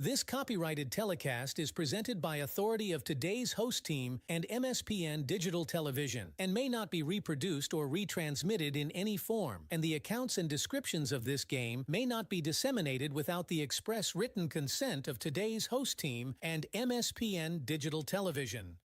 This copyrighted telecast is presented by authority of today's host team and MSPN Digital Television and may not be reproduced or retransmitted in any form, and the accounts and descriptions of this game may not be disseminated without the express written consent of today's host team and MSPN Digital Television.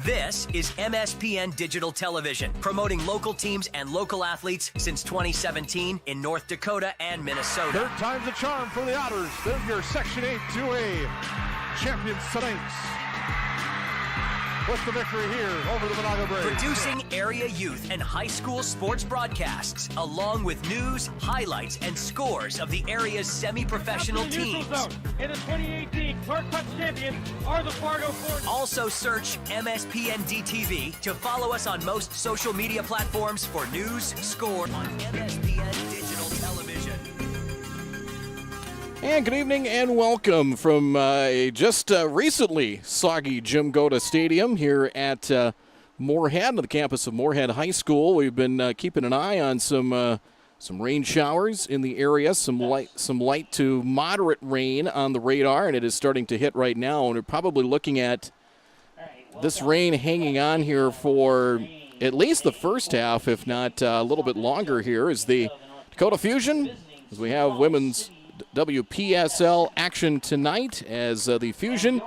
This is MSPN Digital Television, promoting local teams and local athletes since 2017 in North Dakota and Minnesota. Third time's a charm for the Otters. They're your Section 8 2A champions tonight. With the victory here over the Monaga Braves. Producing area youth and high school sports broadcasts, along with news, highlights, and scores of the area's semi-professional teams. In the 2018 Clark Cup champions are the Fargo Force. Also search MSPN DTV to follow us on most social media platforms for news, score on MSPN Digital Television. And good evening and welcome from just recently soggy Jim Dakota Stadium here at Moorhead, on the campus of Moorhead High School. We've been keeping an eye on some rain showers in the area, some light to moderate rain on the radar, and it is starting to hit right now. And we're probably looking at this rain hanging on here for at least the first half, if not a little bit longer here, as the Dakota Fusion, as we have women's WPSL action tonight, as the Fusion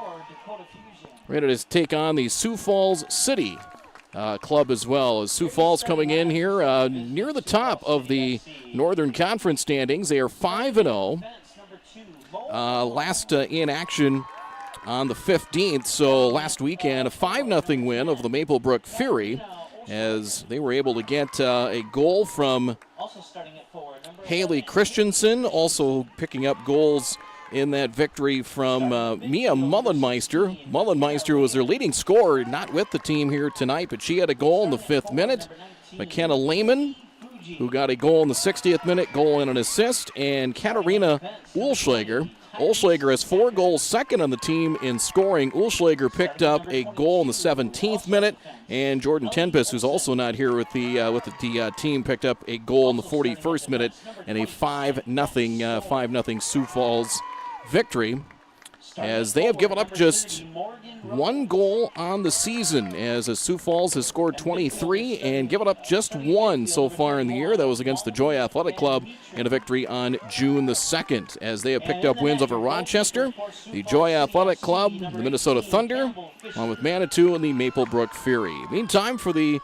ready to take on the Sioux Falls City club as well. As Sioux Falls coming in here near the top of the Northern Conference standings. They are 5-0. Last in action on the 15th, so last weekend a 5-0 win over the Maplebrook Fury, as they were able to get a goal from Haley Christensen, also picking up goals in that victory from Mia Mullenmeister. Mullenmeister was their leading scorer, not with the team here tonight, but she had a goal in the 5th minute. McKenna Lehman, who got a goal in the 60th minute, goal and an assist, and Katarina Ulschlager. Ulschlager has 4 goals, second on the team in scoring. Ulschlager picked up a goal in the 17th minute, and Jordan Tenpis, who's also not here with the team, picked up a goal in the 41st minute and a 5-0 Sioux Falls victory, as they have given up just 1 goal on the season, as Sioux Falls has scored 23 and given up just 1 so far in the year. That was against the Joy Athletic Club in a victory on June the 2nd, as they have picked up wins over Rochester, the Joy Athletic Club, the Minnesota Thunder, along with Manitou and the Maplebrook Fury. Meantime, for the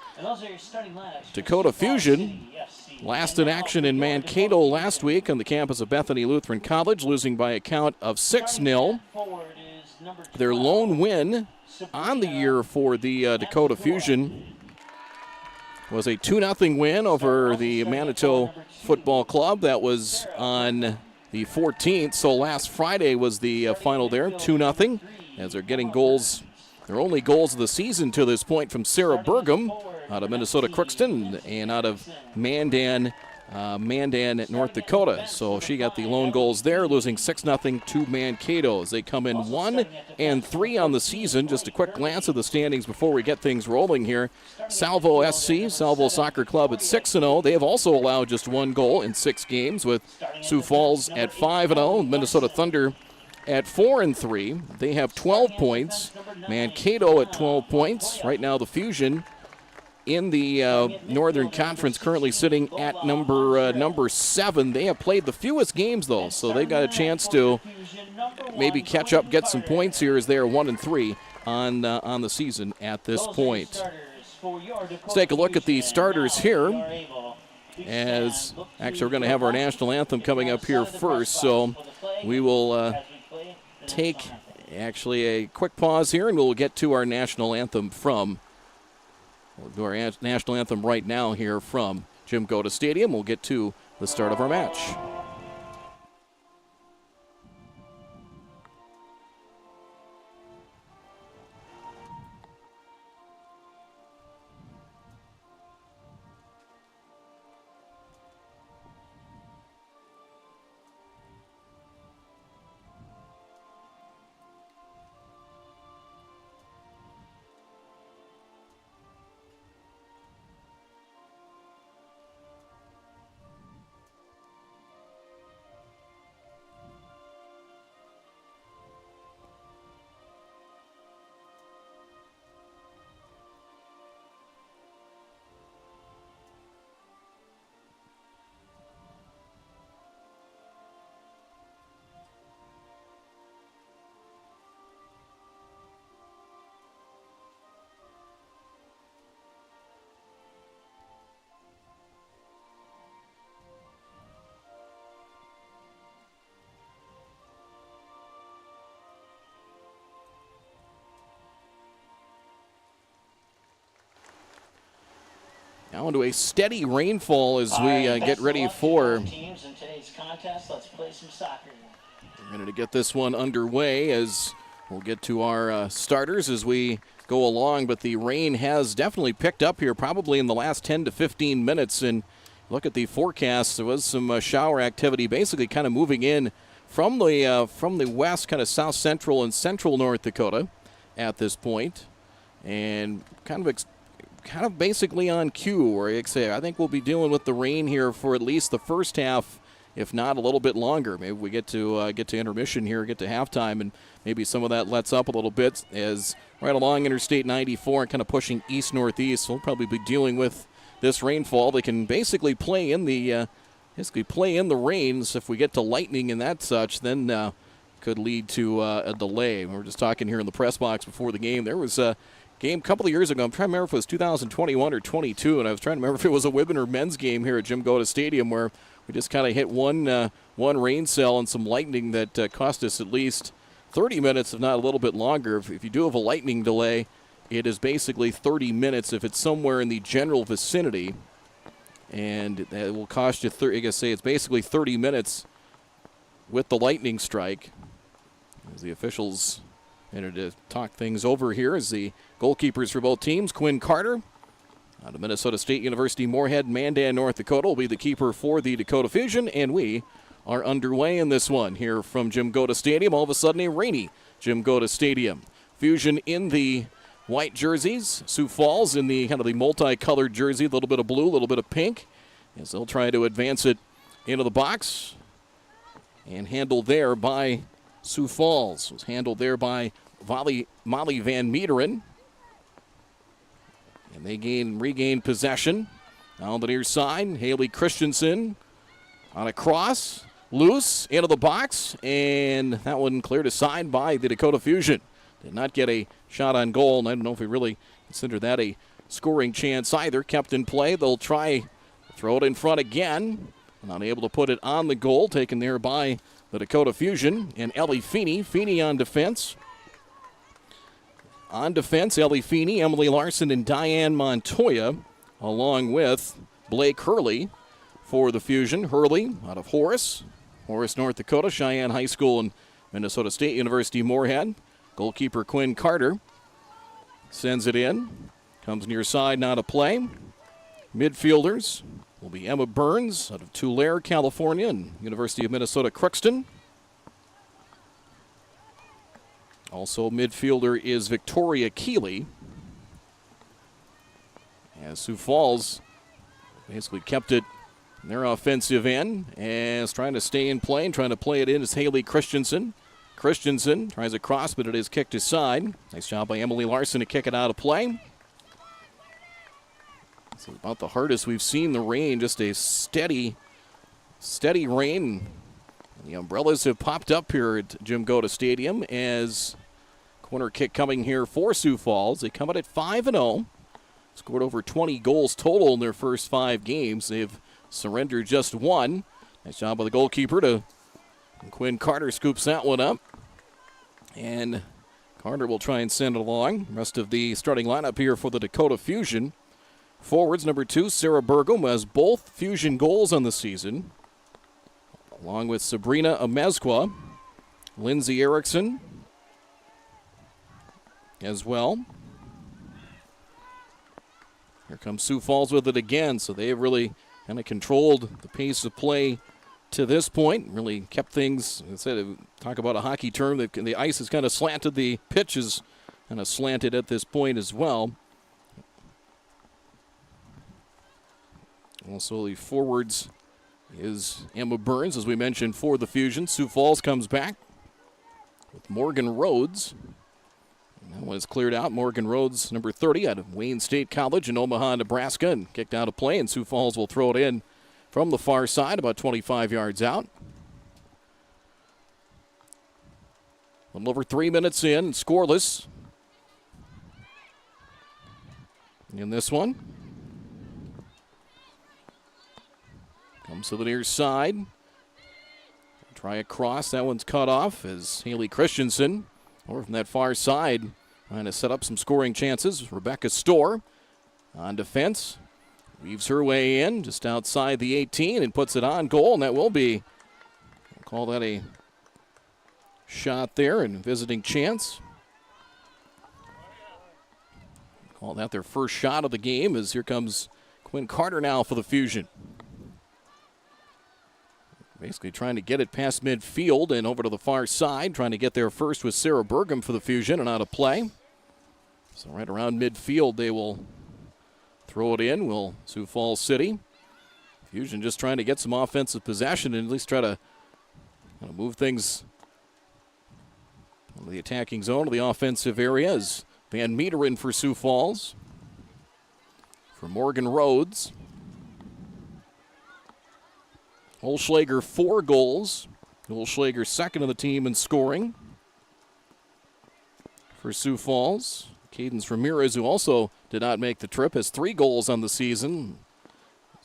Dakota Fusion, last in action in Mankato last week on the campus of Bethany Lutheran College, losing by a count of 6-0. Their lone win on the year for the Dakota Fusion was a 2-0 win over the Manitou Football Club. That was on the 14th, so last Friday was the final there, 2-0, as they're getting goals, their only goals of the season to this point, from Sarah Burgum out of Minnesota Crookston and out of Mandan, North Dakota. So she got the lone goals there, losing 6-0 to Mankato, as they come in 1-3 on the season. Just a quick glance at the standings before we get things rolling here. Salvo SC, Salvo Soccer Club, at 6-0. They have also allowed just 1 goal in 6 games, with Sioux Falls at 5-0, Minnesota Thunder at 4-3. They have 12 points. Mankato at 12 points. Right now the Fusion in the Northern Conference currently sitting at number 7. They have played the fewest games, though, so they've got a chance to maybe catch up, get some points here, as they are 1-3 on the season at this point. Let's take a look at the starters here, as actually we're going to have our national anthem coming up here first, so we will take actually a quick pause here, and we'll get to our national anthem from We'll do our national anthem right now here from Jim Dakota Stadium. We'll get to the start of our match. Now into a steady rainfall as we get ready for. Teams in today's contest. Let's play some soccer. We're going to get this one underway as we'll get to our starters as we go along. But the rain has definitely picked up here, probably in the last 10 to 15 minutes. And look at the forecast. There was some shower activity, basically kind of moving in from the west, kind of south central and central North Dakota at this point, and kind of basically on cue. Where I think we'll be dealing with the rain here for at least the first half, if not a little bit longer. Maybe we get to intermission here, get to halftime, and maybe some of that lets up a little bit as right along Interstate 94 and kind of pushing east-northeast. We'll probably be dealing with this rainfall. They can basically play in the rains. If we get to lightning and that such, then could lead to a delay. We were just talking here in the press box before the game. There was a game a couple of years ago. I'm trying to remember if it was 2021 or 22, and I was trying to remember if it was a women or men's game here at Jim Goda Stadium where we just kind of hit one rain cell and some lightning that cost us at least 30 minutes, if not a little bit longer. If you do have a lightning delay, it is basically 30 minutes if it's somewhere in the general vicinity. And that will cost you, it's basically 30 minutes with the lightning strike. As the officials enter to talk things over here as the goalkeepers for both teams, Quinn Carter out of Minnesota State University Moorhead, Mandan, North Dakota, will be the keeper for the Dakota Fusion. And we are underway in this one here from Jim Goda Stadium. All of a sudden a rainy Jim Goda Stadium. Fusion in the white jerseys. Sioux Falls in the kind of the multicolored jersey, a little bit of blue, a little bit of pink, as they'll try to advance it into the box. And handled there by Sioux Falls. Was handled there by Molly Van Meeteren. And they regain possession. Now on the near side, Haley Christensen on a cross. Loose into the box. And that one cleared aside by the Dakota Fusion. Did not get a shot on goal, and I don't know if we really consider that a scoring chance either. Kept in play. They'll try to throw it in front again. Not able to put it on the goal. Taken there by the Dakota Fusion. And Ellie Feeney. Feeney on defense. On defense, Ellie Feeney, Emily Larson, and Diane Montoya, along with Blake Hurley for the Fusion. Hurley out of Horace, North Dakota, Cheyenne High School, and Minnesota State University Moorhead. Goalkeeper Quinn Carter sends it in. Comes near side, not a play. Midfielders will be Emma Burns out of Tulare, California, and University of Minnesota Crookston. Also midfielder is Victoria Keeley. As Sioux Falls basically kept it in their offensive end and is trying to stay in play and trying to play it in is Haley Christensen. Christensen tries a cross, but it is kicked aside. Nice job by Emily Larson to kick it out of play. This is about the hardest we've seen the rain, just a steady rain. The umbrellas have popped up here at Jim Goda Stadium as corner kick coming here for Sioux Falls. They come out at 5-0. Scored over 20 goals total in their first 5 games. They've surrendered just one. Nice job by the goalkeeper and Quinn Carter scoops that one up. And Carter will try and send it along. Rest of the starting lineup here for the Dakota Fusion. Forwards, number 2, Sarah Burgum, has both Fusion goals on the season, along with Sabrina Amezqua, Lindsay Erickson as well. Here comes Sioux Falls with it again, so they have really kind of controlled the pace of play to this point, really kept things, I said, talk about a hockey term, the ice has kind of slanted, the pitch is kind of slanted at this point as well. Also the forwards is Emma Burns, as we mentioned, for the Fusion. Sioux Falls comes back with Morgan Rhodes. And that one is cleared out. Morgan Rhodes, number 30, out of Wayne State College in Omaha, Nebraska, and kicked out of play, and Sioux Falls will throw it in from the far side, about 25 yards out. A little over 3 minutes in, scoreless in this one. Comes to the near side. Try a cross. That one's cut off as Haley Christensen, over from that far side, trying to set up some scoring chances. Rebecca Storr on defense. Weaves her way in just outside the 18 and puts it on goal, and that will be, we'll call that a shot there and visiting chance. Call that their first shot of the game as here comes Quinn Carter now for the Fusion. Basically trying to get it past midfield and over to the far side. Trying to get there first with Sarah Burgum for the Fusion and out of play. So right around midfield they will throw it in. Will Sioux Falls City. Fusion just trying to get some offensive possession and at least try to kind of move things from the attacking zone to the offensive areas. Van Meter in for Sioux Falls. For Morgan Rhodes. Olschlager 4 goals. Olschlager second of the team in scoring for Sioux Falls. Cadence Ramirez, who also did not make the trip, has 3 goals on the season.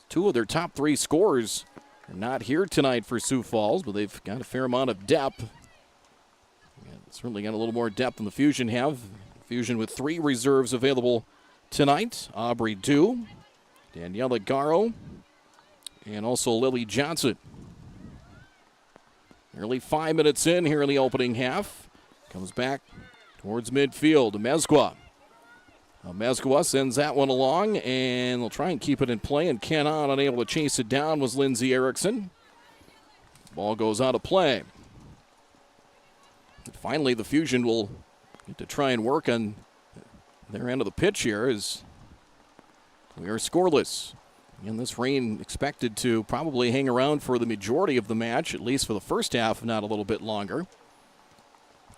2 of their top 3 scorers are not here tonight for Sioux Falls, but they've got a fair amount of depth. Certainly got a little more depth than the Fusion have. Fusion with 3 reserves available tonight. Aubrey Dew, Daniela Garro, and also Lily Johnson. Nearly 5 minutes in here in the opening half. Comes back towards midfield. Mezgua sends that one along, and they'll try and keep it in play, and cannot. Unable to chase it down was Lindsay Erickson. Ball goes out of play. And finally, the Fusion will get to try and work on their end of the pitch here as we are scoreless. And this rain expected to probably hang around for the majority of the match, at least for the first half, if not a little bit longer.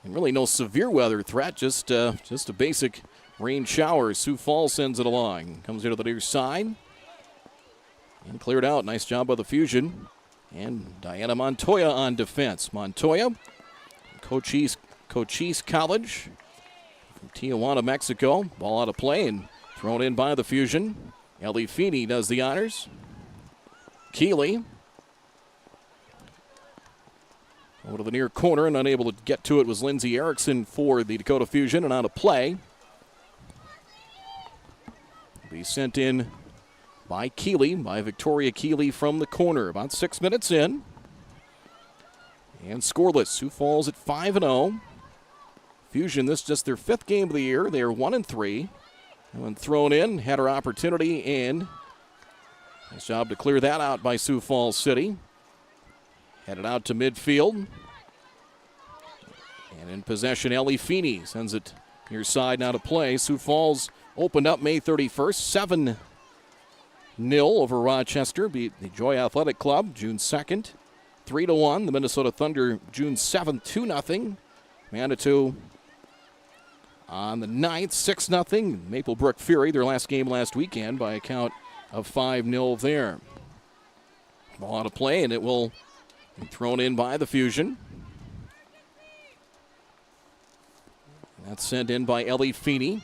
And really no severe weather threat, just a basic rain shower. Sioux Falls sends it along. Comes here to the near side. And cleared out. Nice job by the Fusion. And Diana Montoya on defense. Montoya, Cochise College from Tijuana, Mexico. Ball out of play and thrown in by the Fusion. Ellie Feeney does the honors. Keeley over to the near corner and unable to get to it was Lindsay Erickson for the Dakota Fusion and out of play. Be sent in by Victoria Keeley from the corner. About 6 minutes in. And scoreless. Sioux Falls at 5-0. Fusion, this is just their 5th game of the year. They are 1-3. When thrown in, had her opportunity, and nice job to clear that out by Sioux Falls City. Headed out to midfield. And in possession, Ellie Feeney sends it near side, now to play. Sioux Falls opened up May 31st, 7-0 over Rochester. Beat the Joy Athletic Club June 2nd, 3-1. The Minnesota Thunder June 7th, 2-0. Manitou on the 9th, 6-0. Maplebrook Fury, their last game last weekend, by a count of 5-0 there. Ball out of play, and it will be thrown in by the Fusion. That's sent in by Ellie Feeney.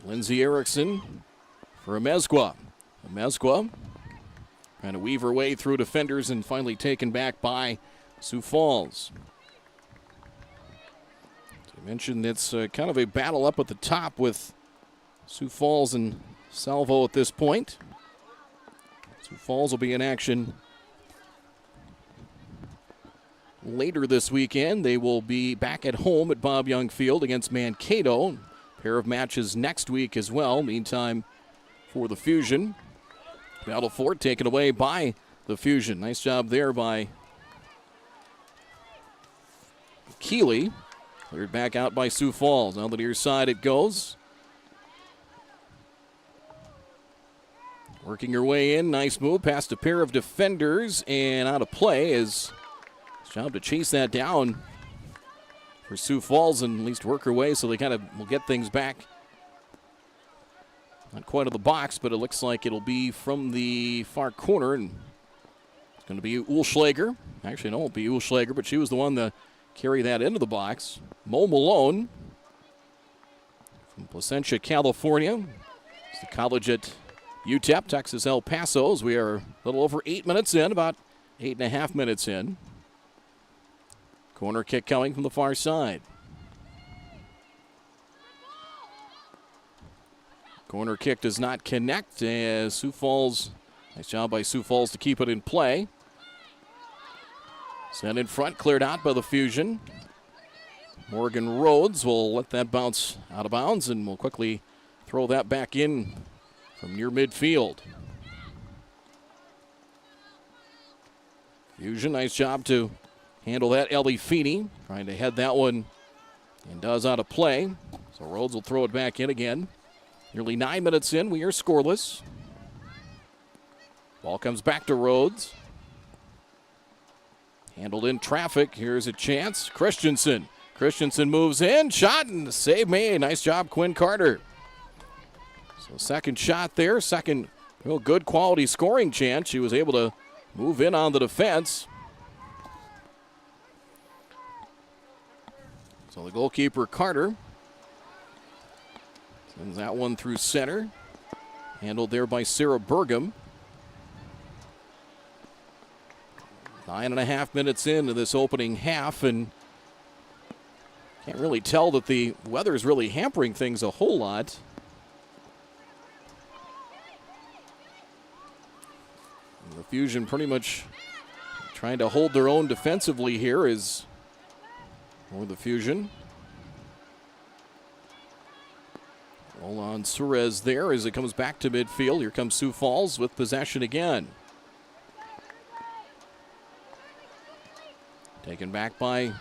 Lindsay Erickson for Mezgua. Mezgua trying to weave her way through defenders and finally taken back by Sioux Falls. I mentioned it's kind of a battle up at the top with Sioux Falls and Salvo at this point. Sioux Falls will be in action later this weekend. They will be back at home at Bob Young Field against Mankato. A pair of matches next week as well. Meantime, for the Fusion, Battle Fort taken away by the Fusion. Nice job there by Keeley. Cleared back out by Sioux Falls. On the near side it goes. Working her way in. Nice move past a pair of defenders and out of play. Is job to chase that down for Sioux Falls and at least work her way so they kind of will get things back. Not quite to the box, but it looks like it'll be from the far corner. And it's going to be Ulschlager. Actually, no, it won't be Ulschlager, but she was the one to carry that into the box. Mo Malone from Placentia, California. It's the college at UTEP, Texas El Paso. As we are a little over 8 minutes in, about 8.5 minutes in. Corner kick coming from the far side. Corner kick does not connect as Sioux Falls, nice job by Sioux Falls to keep it in play. Sent in front, cleared out by the Fusion. Morgan Rhodes will let that bounce out of bounds and will quickly throw that back in from near midfield. Fusion, nice job to handle that. Ellie Feeney trying to head that one and does out of play. So Rhodes will throw it back in again. Nearly 9 minutes in, we are scoreless. Ball comes back to Rhodes. Handled in traffic. Here's a chance. Christensen moves in. Shot and save made. Nice job, Quinn Carter. So second shot there. Second real good quality scoring chance. She was able to move in on the defense. So the goalkeeper, Carter, sends that one through center. Handled there by Sarah Burgum. 9.5 minutes into this opening half, and can't really tell that the weather is really hampering things a whole lot. And the Fusion pretty much trying to hold their own defensively here is for the Fusion. Roll on Suarez there as it comes back to midfield. Here comes Sioux Falls with possession again. Taken back by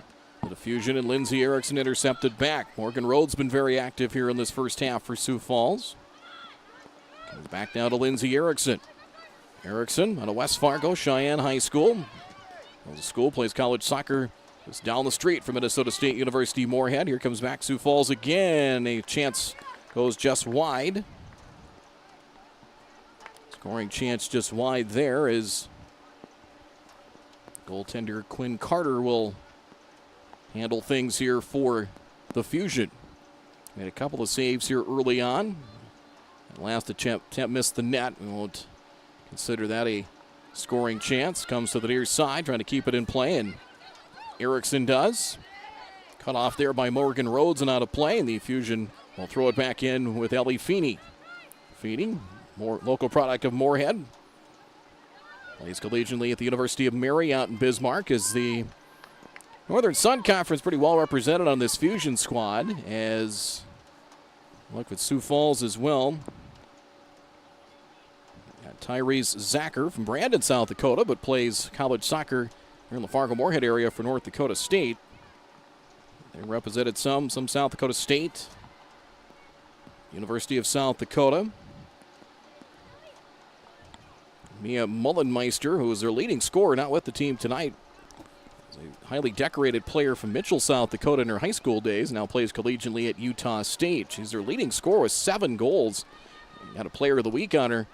the Fusion, and Lindsay Erickson intercepted back. Morgan Rhodes been very active here in this first half for Sioux Falls. Comes back now to Lindsay Erickson. Erickson out of West Fargo, Cheyenne High School. The school plays college soccer just down the street from Minnesota State University Moorhead. Here comes back Sioux Falls again. A chance goes just wide. Scoring chance just wide there is goaltender Quinn Carter will handle things here for the Fusion. Made a couple of saves here early on. Last attempt missed the net. We won't consider that a scoring chance. Comes to the near side, trying to keep it in play, and Erickson does. Cut off there by Morgan Rhodes and out of play, and the Fusion will throw it back in with Ellie Feeney. Feeney, more local product of Moorhead. Plays collegiately at the University of Mary out in Bismarck. As the Northern Sun Conference pretty well represented on this Fusion squad, as look at Sioux Falls as well. Got Tyrese Zacher from Brandon, South Dakota, but plays college soccer here in the Fargo-Moorhead area for North Dakota State. They represented some South Dakota State, University of South Dakota. Mia Mullenmeister, who is their leading scorer, not with the team tonight. Is a highly decorated player from Mitchell, South Dakota in her high school days. Now plays collegiately at Utah State. She's their leading scorer with 7 goals. Had a player of the week on her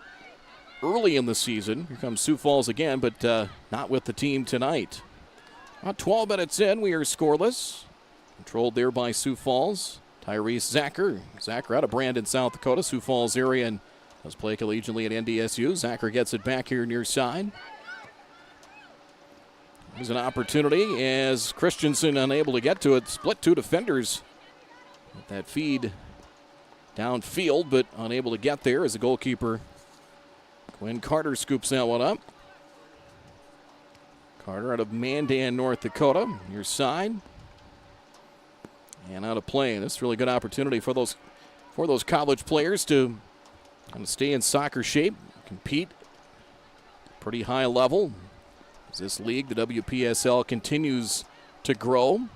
early in the season. Here comes Sioux Falls again, but not with the team tonight. About 12 minutes in, we are scoreless. Controlled there by Sioux Falls. Tyrese Zacher. Zacher out of Brandon, South Dakota, Sioux Falls area, and does play collegiately at NDSU. Zacher gets it back here near side. There's an opportunity as Christensen unable to get to it. Split 2 defenders with that feed downfield, but unable to get there as the goalkeeper Quinn Carter scoops that one up. Carter out of Mandan, North Dakota, near side. And out of play. This is a really good opportunity for those college players to kind of stay in soccer shape, compete pretty high level. As this league, the WPSL, continues to grow.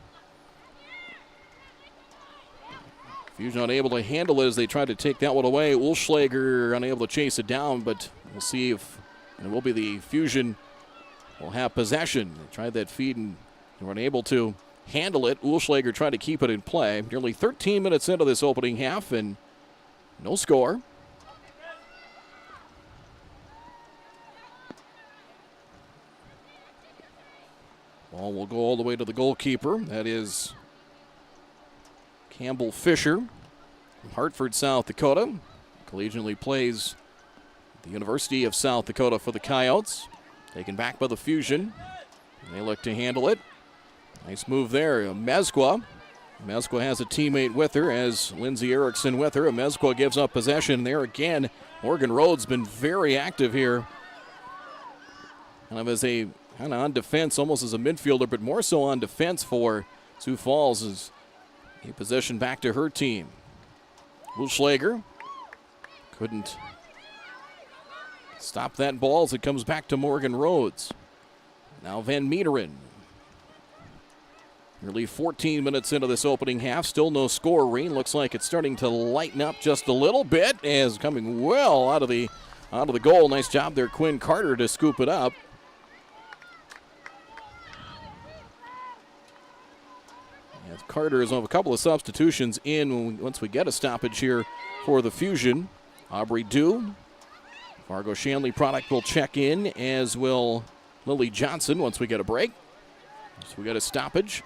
Fusion unable to handle it as they try to take that one away. Ulschlager unable to chase it down, but we'll see if it will be the Fusion will have possession. They tried that feed and they weren't able to handle it. Ulschlager tried to keep it in play. Nearly 13 minutes into this opening half and no score. Ball will go all the way to the goalkeeper. That is Campbell Fisher from Hartford, South Dakota. Collegiately plays at the University of South Dakota for the Coyotes. Taken back by the Fusion. They look to handle it. Nice move there. Mezqua Mezqua has a teammate with her as Lindsey Erickson with her. Mezqua gives up possession there again. Morgan Rhodes been very active here. Kind of as a on defense, almost as a midfielder, but more so on defense for Sioux Falls as a possession back to her team. Wilschlager couldn't stop that ball as it comes back to Morgan Rhodes. Now Van Meeteren. Nearly 14 minutes into this opening half. Still no score, Reen. Looks like it's starting to lighten up just a little bit as coming well out of the goal. Nice job there, Quinn Carter, to scoop it up. As Carter is on a couple of substitutions in once we get a stoppage here for the Fusion. Aubrey Dew. Fargo Shanley product will check in, as will Lily Johnson once we get a break. So we got a stoppage.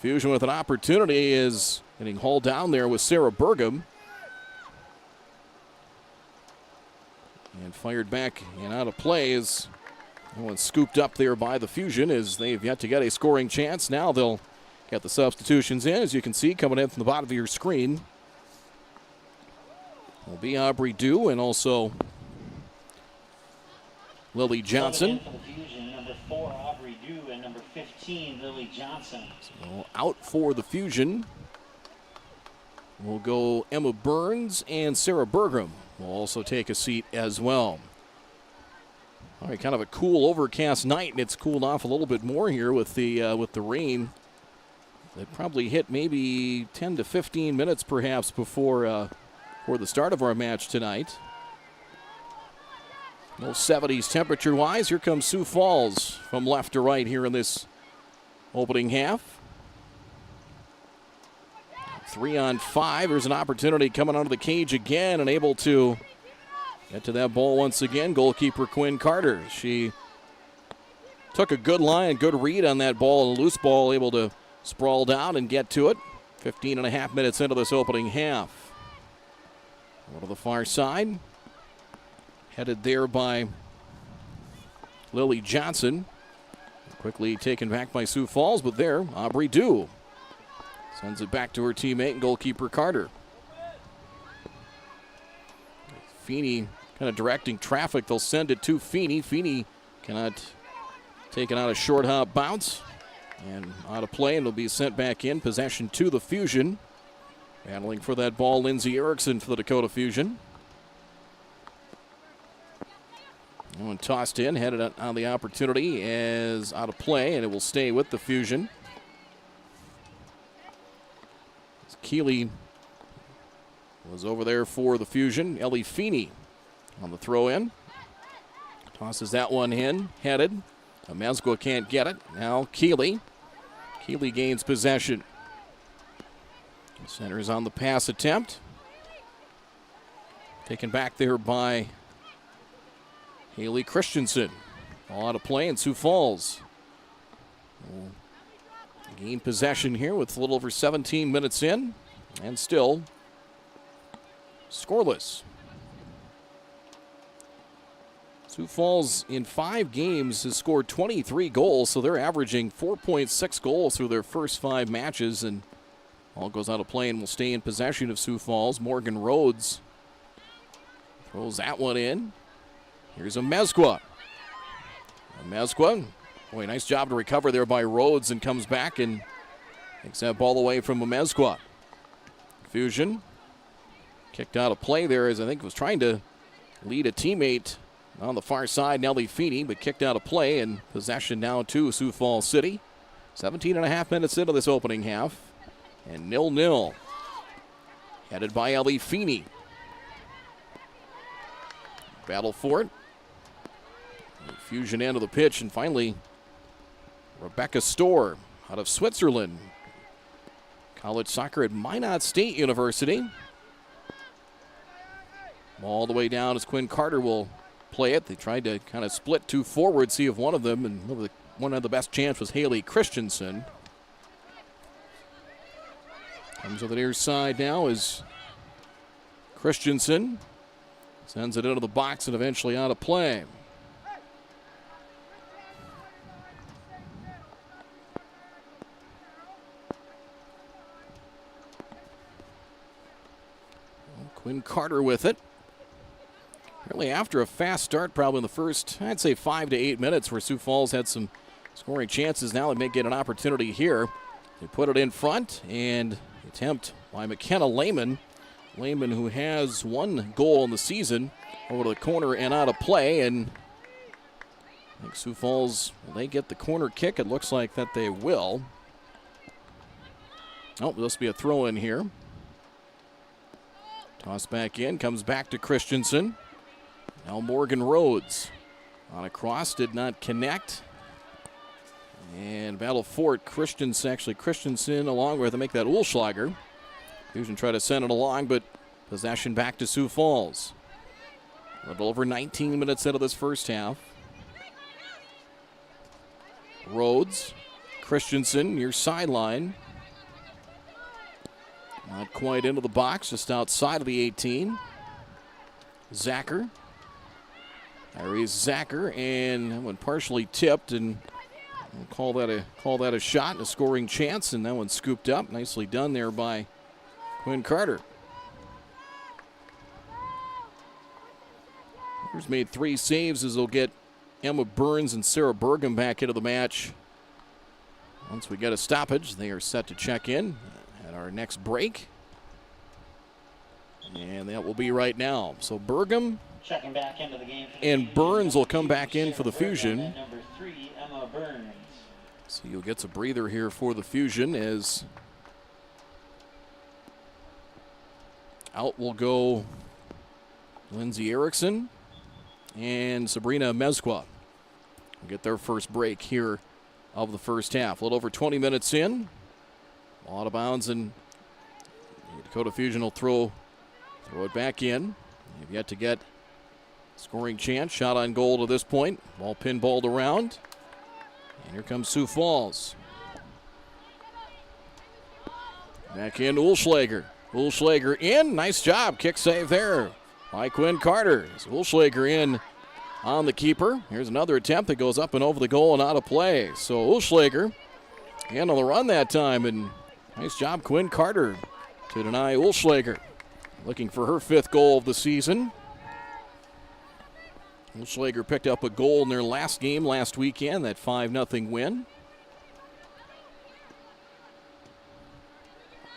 Fusion with an opportunity is getting hauled down there with Sarah Burgum. And fired back and out of play is that one scooped up there by the Fusion as they've yet to get a scoring chance. Now they'll get the substitutions in, as you can see, coming in from the bottom of your screen. Will be Aubrey Dew and also Lily Johnson. For the Fusion, number 4, Aubrey Dew, and number 15, Lily Johnson. So out for the Fusion will go Emma Burns, and Sarah Bergam will also take a seat as well. All right, kind of a cool overcast night, and it's cooled off a little bit more here with the rain. That probably hit maybe 10 to 15 minutes perhaps before the start of our match tonight. Low 70s temperature-wise. Here comes Sioux Falls from left to right here in this opening half. 3-on-5. There's an opportunity coming out of the cage again and able to get to that ball once again. Goalkeeper Quinn Carter. She took a good line, good read on that ball, a loose ball, able to sprawl down and get to it. 15 and a half minutes into this opening half. Go to the far side. Headed there by Lily Johnson. Quickly taken back by Sioux Falls, but there, Aubrey Dew sends it back to her teammate and goalkeeper Carter. Feeney kind of directing traffic. They'll send it to Feeney. Feeney cannot take it out a short hop bounce and out of play, and it'll be sent back in. Possession to the Fusion. Battling for that ball, Lindsey Erickson for the Dakota Fusion. That one tossed in, headed on the opportunity as out of play, and it will stay with the Fusion. As Keeley was over there for the Fusion. Ellie Feeney on the throw-in. Tosses that one in, headed. Mezqua can't get it. Now Keeley. Keeley gains possession. Centers on the pass attempt. Taken back there by Haley Christensen. All out of play, and Sioux Falls will gain possession here with a little over 17 minutes in, and still scoreless. Sioux Falls in 5 games has scored 23 goals, so they're averaging 4.6 goals through their first 5 matches, and all goes out of play and will stay in possession of Sioux Falls. Morgan Rhodes throws that one in. Here's a Mezqua. Mezqua, boy, nice job to recover there by Rhodes, and comes back and takes that ball away from a Mezqua. Fusion kicked out of play there as I think was trying to lead a teammate on the far side, Nellie Feeney, but kicked out of play, and possession now to Sioux Falls City. 17 and a half minutes into this opening half, and 0-0. Headed by Ellie Feeney. Battle for it. Fusion end of the pitch, and finally Rebecca Storr out of Switzerland. College soccer at Minot State University. All the way down as Quinn Carter will play it. They tried to kind of split 2 forwards, see if one of them, and one of the best chance was Haley Christensen. Comes to the near side now is Christensen. Sends it into the box and eventually out of play. Quinn Carter with it. Really after a fast start, probably in the first, I'd say 5 to 8 minutes, where Sioux Falls had some scoring chances. Now they may get an opportunity here. They put it in front, and attempt by McKenna Lehman. Lehman, who has 1 goal in the season, over to the corner and out of play. And I think Sioux Falls, will they get the corner kick? It looks like that they will. Oh, this will be a throw in here. Toss back in, comes back to Christensen. Now Morgan Rhodes on a cross, did not connect. And battle for it, Christensen along with, to make that Ulschlager. Fusion try to send it along, but possession back to Sioux Falls. A little over 19 minutes into this first half. Rhodes, Christensen, near sideline. Not quite into the box, just outside of the 18. Zacher. Iris Zacher, and that one partially tipped, and we'll call that a shot and a scoring chance, and that one scooped up. Nicely done there by Quinn Carter. He's made 3 saves as they'll get Emma Burns and Sarah Burgum back into the match. Once we get a stoppage, they are set to check in at our next break. And that will be right now. So Burgum Checking back into the game and Burns will come back in for the Fusion. Number 3, Emma Burns. So you'll get a breather here for the Fusion, as out will go Lindsay Erickson and Sabrina Mezqua. We'll get their first break here of the first half. A little over 20 minutes in. Out of bounds, and Dakota Fusion will throw it back in. They've yet to get scoring chance. Shot on goal to this point. Ball pinballed around. And here comes Sioux Falls. Back in Ulschlager. Ulschlager in. Nice job. Kick save there by Quinn Carter. Ulschlager in on the keeper. Here's another attempt that goes up and over the goal and out of play. So Ulschlager in on the run that time, and nice job, Quinn Carter, to deny Ulschlager. Looking for her 5th goal of the season. Ulschlager picked up a goal in their last game last weekend, that 5-0 win.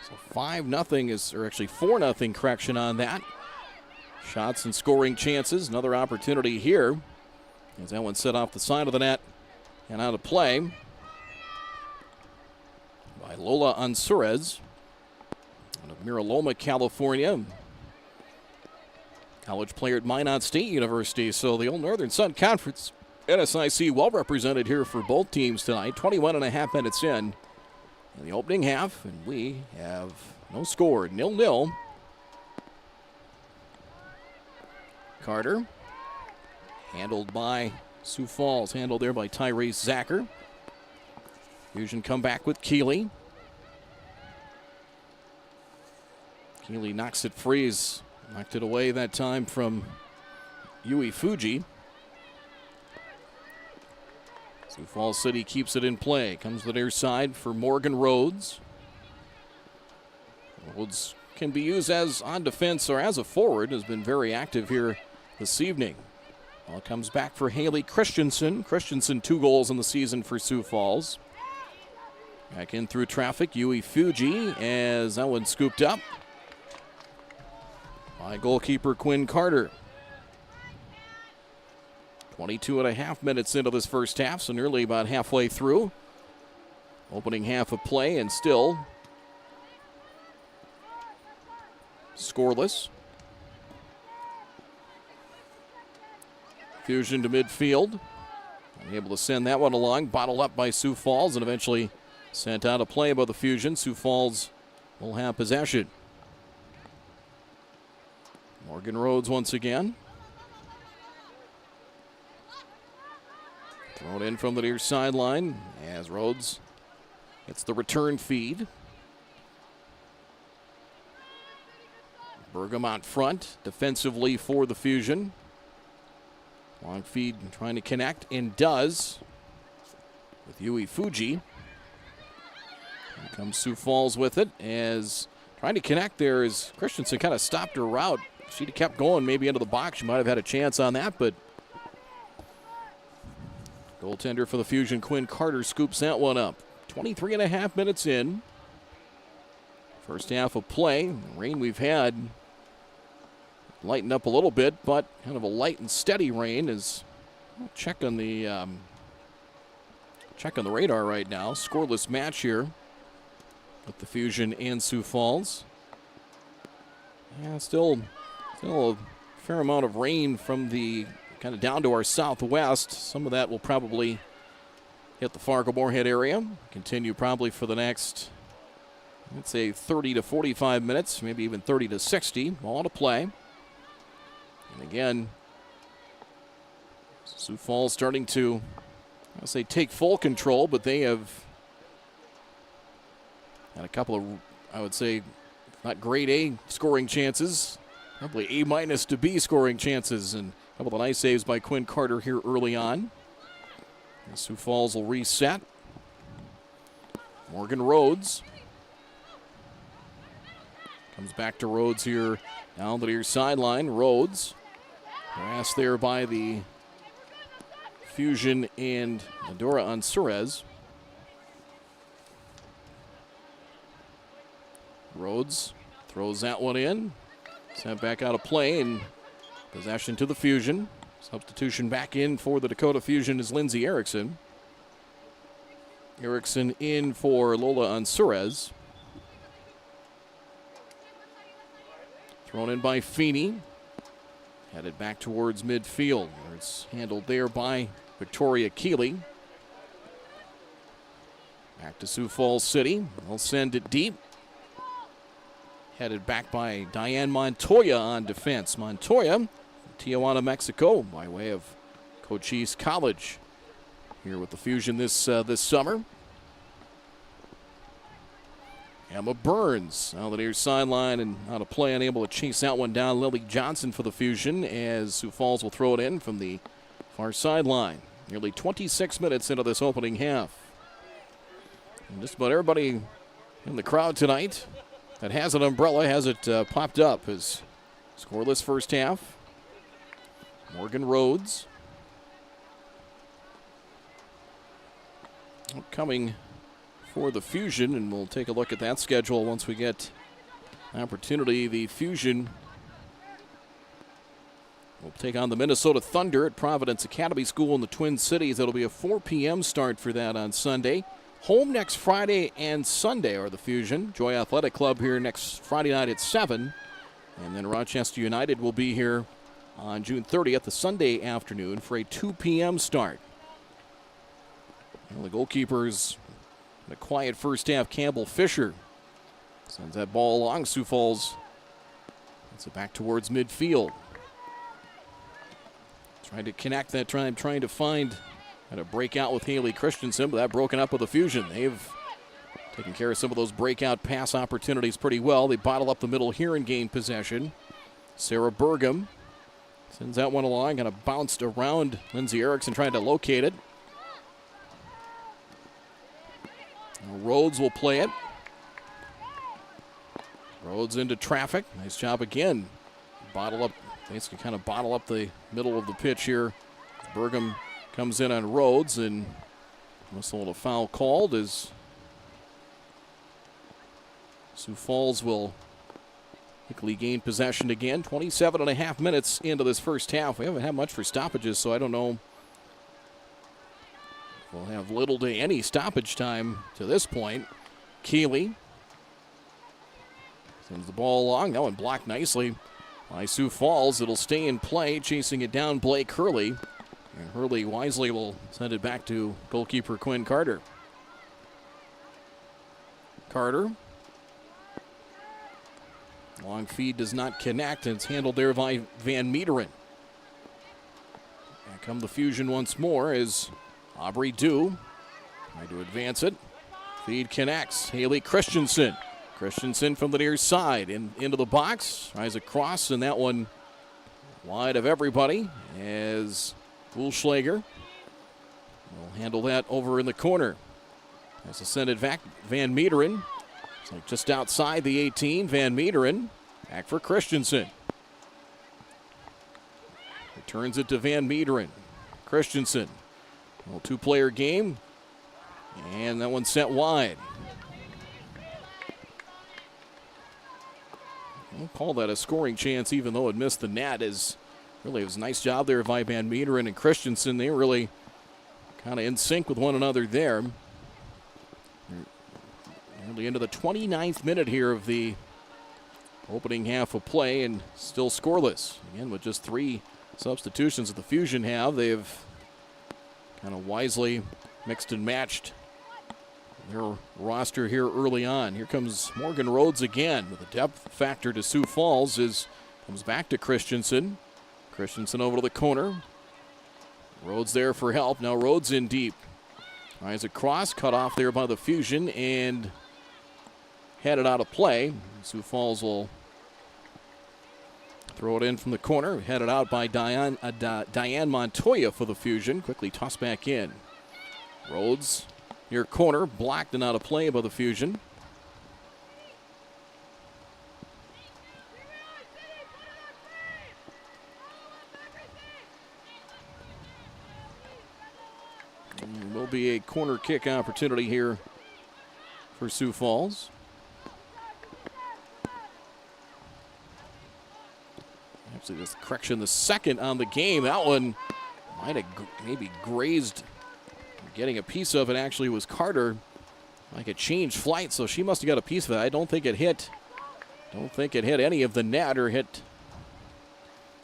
So 5-0 is, or actually 4-0 correction on that. Shots and scoring chances. Another opportunity here, as that one set off the side of the net and out of play by Lola Ansurez out of Miraloma, California. College player at Minot State University. So the old Northern Sun Conference, NSIC, well represented here for both teams tonight. 21.5 minutes in the opening half, and we have no score, 0-0. Carter, handled by Sioux Falls, handled there by Tyrese Zacher. Fusion come back with Keeley. Keeley knocks it free. Knocked it away that time from Yui Fuji. Sioux Falls City keeps it in play. Comes to the near side for Morgan Rhodes. Rhodes can be used as on defense or as a forward. Has been very active here this evening. Ball comes back for Haley Christensen. Christensen 2 goals in the season for Sioux Falls. Back in through traffic, Yui Fuji, as that one scooped up by goalkeeper Quinn Carter. 22.5 minutes into this first half, so nearly about halfway through. Opening half of play, and still scoreless. Fusion to midfield. Able to send that one along, bottled up by Sioux Falls, and eventually sent out of play by the Fusion. Sioux Falls will have possession. Morgan Rhodes once again. Thrown in from the near sideline as Rhodes gets the return feed. Burgum out front defensively for the Fusion. Long feed trying to connect, and does with Yui Fuji. Here comes Sioux Falls with it, as trying to connect there as Christensen kind of stopped her route If she'd have kept going maybe into the box, she might have had a chance on that, but goaltender for the Fusion, Quinn Carter, scoops that one up. 23 and a half minutes in. First half of play. The rain we've had lightened up a little bit, but kind of a light and steady rain. As I'll check on the radar right now. Scoreless match here with the Fusion and Sioux Falls. Yeah, still a fair amount of rain from the kind of down to our southwest. Some of that will probably hit the Fargo-Moorhead area. Continue probably for the next, let's say, 30 to 45 minutes, maybe even 30 to 60. All to play. And again, Sioux Falls starting to, I'll say, take full control, but they have had a couple of, I would say, not grade A scoring chances, probably A- to B scoring chances, and a couple of nice saves by Quinn Carter here early on. And Sioux Falls will reset. Morgan Rhodes comes back to Rhodes here down the near sideline. Rhodes harassed there by the Fusion and Medora Ansurez. Rhodes throws that one in. Sent back out of play and possession to the Fusion. Substitution back in for the Dakota Fusion is Lindsay Erickson. Erickson in for Lola Ansurez. Thrown in by Feeney. Headed back towards midfield, where it's handled there by Victoria Keeley. Back to Sioux Falls City. They'll send it deep. Headed back by Diane Montoya on defense. Montoya, Tijuana, Mexico, by way of Cochise College. Here with the Fusion this summer. Emma Burns on the near sideline and out of play, unable to chase that one down. Lily Johnson for the Fusion as Sioux Falls will throw it in from the far sideline. Nearly 26 minutes into this opening half. And just about everybody in the crowd tonight that has an umbrella has it popped up as scoreless first half. Morgan Rhodes coming for the Fusion, and we'll take a look at that schedule once we get an opportunity. The Fusion will take on the Minnesota Thunder at Providence Academy School in the Twin Cities. It'll be a 4 p.m. start for that on Sunday. Home next Friday and Sunday are the Fusion. Joy Athletic Club here next Friday night at 7. And then Rochester United will be here on June 30th, the Sunday afternoon, for a 2 p.m. start. Well, the goalkeepers, in a quiet first half, Campbell Fisher sends that ball along. Sioux Falls gets it back towards midfield. Trying to connect that time, trying to find how to break out with Haley Christensen, but that broken up with the Fusion. They've taken care of some of those breakout pass opportunities pretty well. They bottle up the middle here and gain possession. Sarah Burgum sends that one along, kind of bounced around Lindsay Erickson trying to locate it. Rhodes will play it. Rhodes into traffic. Nice job again. Basically kind of bottle up the middle of the pitch here. Burgum comes in on Rhodes, and whistle and a foul called as Sioux Falls will quickly gain possession again. 27 and a half minutes into this first half. We haven't had much for stoppages, so I don't know. We'll have little to any stoppage time to this point. Keeley sends the ball along. That one blocked nicely by Sioux Falls. It'll stay in play, chasing it down Blake Hurley. And Hurley wisely will send it back to goalkeeper Quinn Carter. Carter. Long feed does not connect, and it's handled there by Van Meeteren. And come the Fusion once more as Aubrey Dew trying to advance it. Feed connects. Haley Christensen. Christensen from the near side into the box. Tries across, and that one wide of everybody as Gulschlager will handle that over in the corner. Has to send it back. Van Meeteren. It's like just outside the 18. Van Meeteren back for Christensen. Turns it to Van Meederen. Christensen. Well, two-player game. And that one sent wide. We'll call that a scoring chance, even though it missed the net. Really, it was a nice job there by Van Meederen and Christensen. They were really kind of in sync with one another there. Nearly into the 29th minute here of the opening half of play, and still scoreless. Again, with just 3 substitutions that the Fusion have, they've kind of wisely mixed and matched their roster here early on. Here comes Morgan Rhodes again with a depth factor to Sioux Falls. Comes back to Christensen. Christensen over to the corner. Rhodes there for help. Now Rhodes in deep. Tries a cross, cut off there by the Fusion and headed out of play. Sioux Falls will throw it in from the corner. Headed out by Diane Montoya for the Fusion. Quickly tossed back in. Rhodes near corner, blocked and out of play by the Fusion. And will be a corner kick opportunity here for Sioux Falls. Actually, this correction, the second on the game. That one might have maybe grazed. Getting a piece of it actually was Carter. Like a changed flight, so she must have got a piece of it. I don't think it hit. Don't think it hit any of the net or hit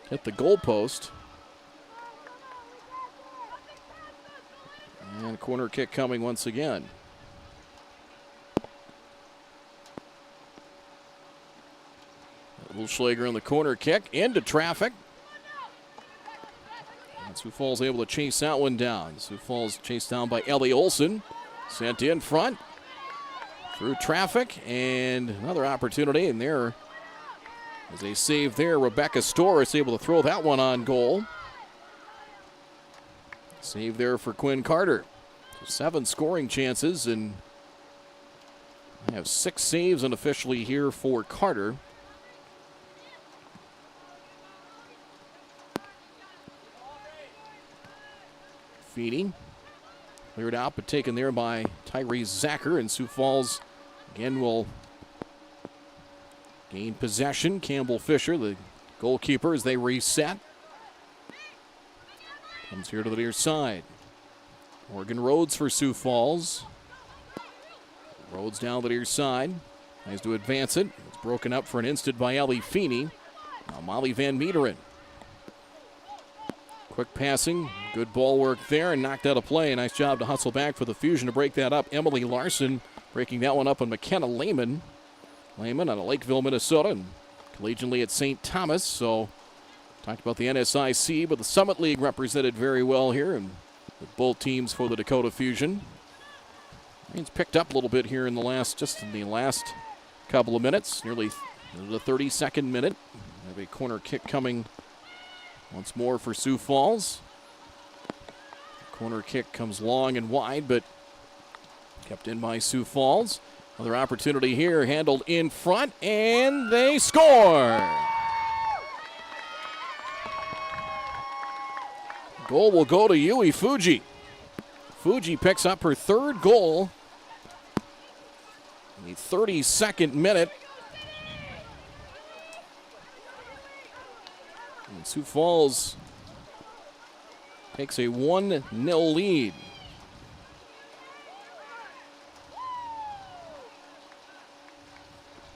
the goalpost. And a corner kick coming once again. Little Schlager on the corner kick into traffic. And Sioux Falls able to chase that one down. Sioux Falls chased down by Ellie Olson. Sent in front. Through traffic. And another opportunity. And there is a save there. Rebecca Storr is able to throw that one on goal. Save there for Quinn Carter. So 7 scoring chances. And I have 6 saves unofficially here for Carter. Feeney cleared out, but taken there by Tyrese Zacher, and Sioux Falls again will gain possession. Campbell Fisher, the goalkeeper, as they reset. Comes here to the near side. Morgan Rhodes for Sioux Falls. Rhodes down the near side. Tries to advance it. It's broken up for an instant by Ellie Feeney. Now Molly Van Meederen. Quick passing, good ball work there, and knocked out of play. Nice job to hustle back for the Fusion to break that up. Emily Larson breaking that one up on McKenna Lehman. Lehman out of Lakeville, Minnesota, and collegiately at St. Thomas. So, talked about the NSIC, but the Summit League represented very well here, and with both teams for the Dakota Fusion. It's picked up a little bit here in the last couple of minutes, nearly the 32nd minute. We have a corner kick coming once more for Sioux Falls. Corner kick comes long and wide, but kept in by Sioux Falls. Another opportunity here, handled in front, and they score! Goal will go to Yui Fuji. Fuji picks up her 3rd goal in the 32nd minute. And Sioux Falls takes a 1-0 lead.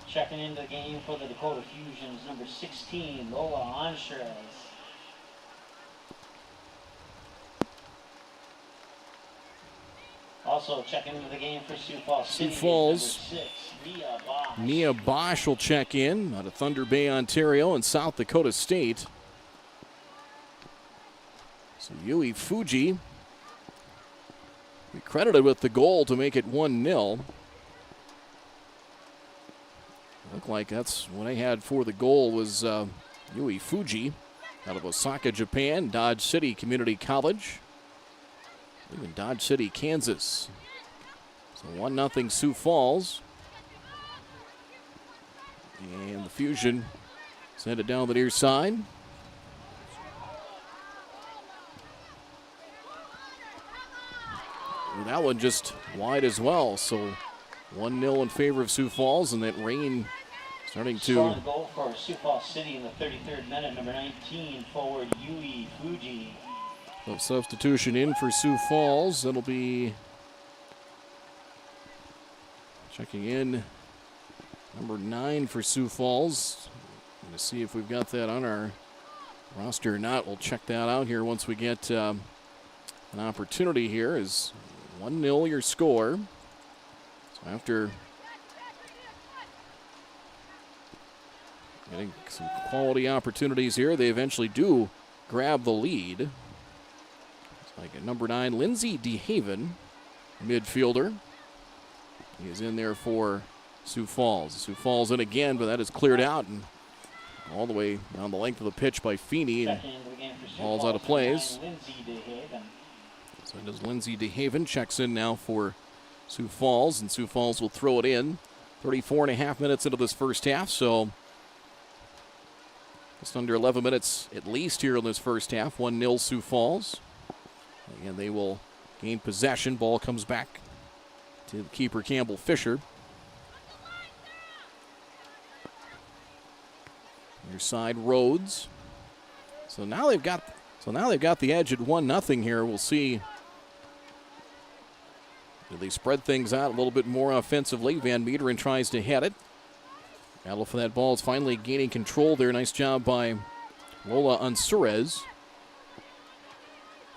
Checking into the game for the Dakota Fusion is number 16, Lola Anschres. Also checking into the game for Sioux Falls. Sioux Falls. Number 6, Mia Bosch. Mia Bosch will check in out of Thunder Bay, Ontario, and South Dakota State. So Yui Fuji, we credited with the goal to make it 1-0. Looked like that's what I had for the goal was Yui Fuji out of Osaka, Japan, Dodge City Community College. Even Dodge City, Kansas. So 1-0 Sioux Falls. And the Fusion send it down the near side. And that one just wide as well. So 1-0 in favor of Sioux Falls, and that rain starting to. Scoring the goal for Sioux Falls City in the 33rd minute, number 19, forward Yui Fuji. So substitution in for Sioux Falls. That'll be checking in number 9 for Sioux Falls. Going to see if we've got that on our roster or not. We'll check that out here once we get an opportunity here. Is 1-0 your score. So after getting some quality opportunities here, they eventually do grab the lead. It's like a number 9, Lindsey DeHaven, midfielder. He is in there for Sioux Falls. Sioux Falls in again, but that is cleared out and all the way down the length of the pitch by Feeney. And ball's out of plays. So does Lindsey DeHaven. Checks in now for Sioux Falls, and Sioux Falls will throw it in. 34.5 minutes into this first half, so just under 11 minutes at least here in this first half. 1-0 Sioux Falls. Again, they will gain possession. Ball comes back to the keeper, Campbell Fisher. Near side, Rhodes. So now they've got the edge at 1-0 here. We'll see. Do they spread things out a little bit more offensively? Van Meeteren tries to head it. Battle for that ball is finally gaining control there. Nice job by Lola Unsurez.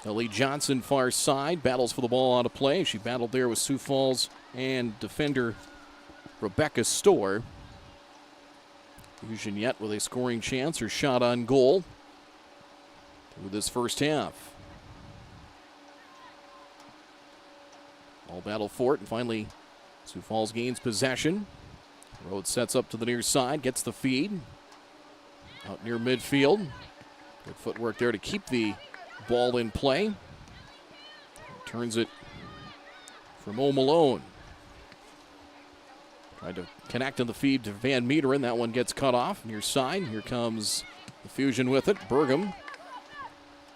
Ellie Johnson far side, battles for the ball out of play. She battled there with Sioux Falls and defender Rebecca Storr. Fusion yet with a scoring chance or shot on goal through this first half. All battle for it, and finally Sioux Falls gains possession. Rhodes sets up to the near side, gets the feed. Out near midfield. Good footwork there to keep the ball in play. Turns it from O'Malone. Tried to connect on the feed to Van Meeteren. That one gets cut off. Near side. Here comes the Fusion with it. Burgum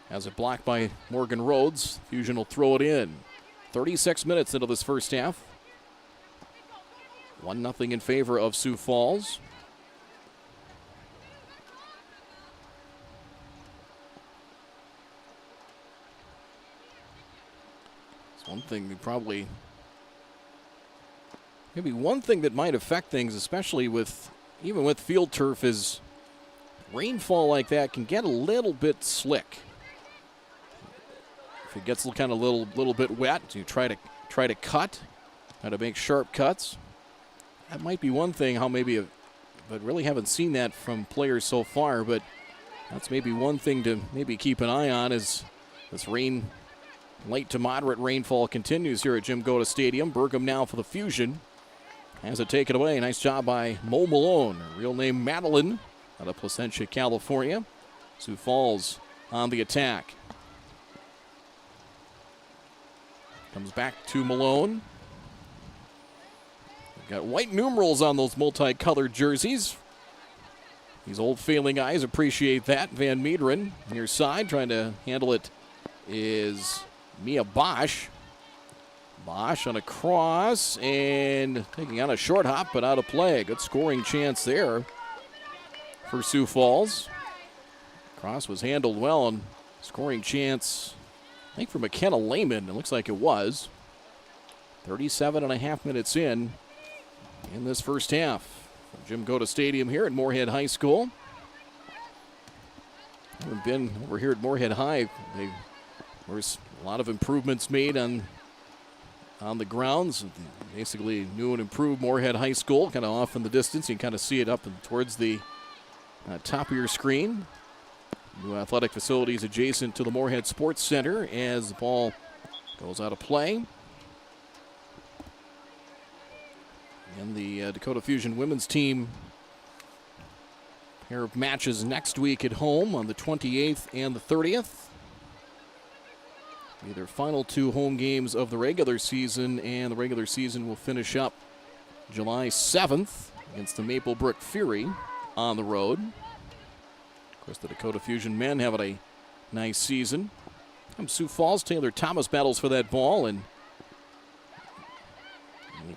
has it blocked by Morgan Rhodes. Fusion will throw it in. 36 minutes into this first half. 1-0 in favor of Sioux Falls. It's one thing we probably, maybe one thing that might affect things, especially even with field turf, is rainfall like that can get a little bit slick. If it gets kind of little bit wet, you try to cut, try to make sharp cuts. That might be one thing, but really haven't seen that from players so far. But that's maybe one thing to maybe keep an eye on as this light to moderate rainfall continues here at Jim Dakota Stadium. Burgum now for the Fusion. Has it taken away. Nice job by Mo Malone. Her real name Madeline, out of Placentia, California. Sioux Falls on the attack. Comes back to Malone. Got white numerals on those multicolored jerseys. These old failing eyes appreciate that. Van Meeteren near side, trying to handle it is Mia Bosch. Bosch on a cross and taking on a short hop, but out of play. Good scoring chance there for Sioux Falls. Cross was handled well, and scoring chance, I think, for McKenna Lehman. It looks like it was. 37.5 minutes in this first half. From Jim Dakota Stadium here at Moorhead High School. Haven't been over here at Moorhead High. There's a lot of improvements made on the grounds. Basically new and improved Moorhead High School, kind of off in the distance. You can kind of see it up and towards the top of your screen. New athletic facilities adjacent to the Moorhead Sports Center as the ball goes out of play. And the Dakota Fusion women's team, pair of matches next week at home on the 28th and the 30th. Be their final 2 home games of the regular season, and the regular season will finish up July 7th against the Maplebrook Fury on the road. Of course, the Dakota Fusion men having a nice season. Sioux Falls, Taylor Thomas battles for that ball, and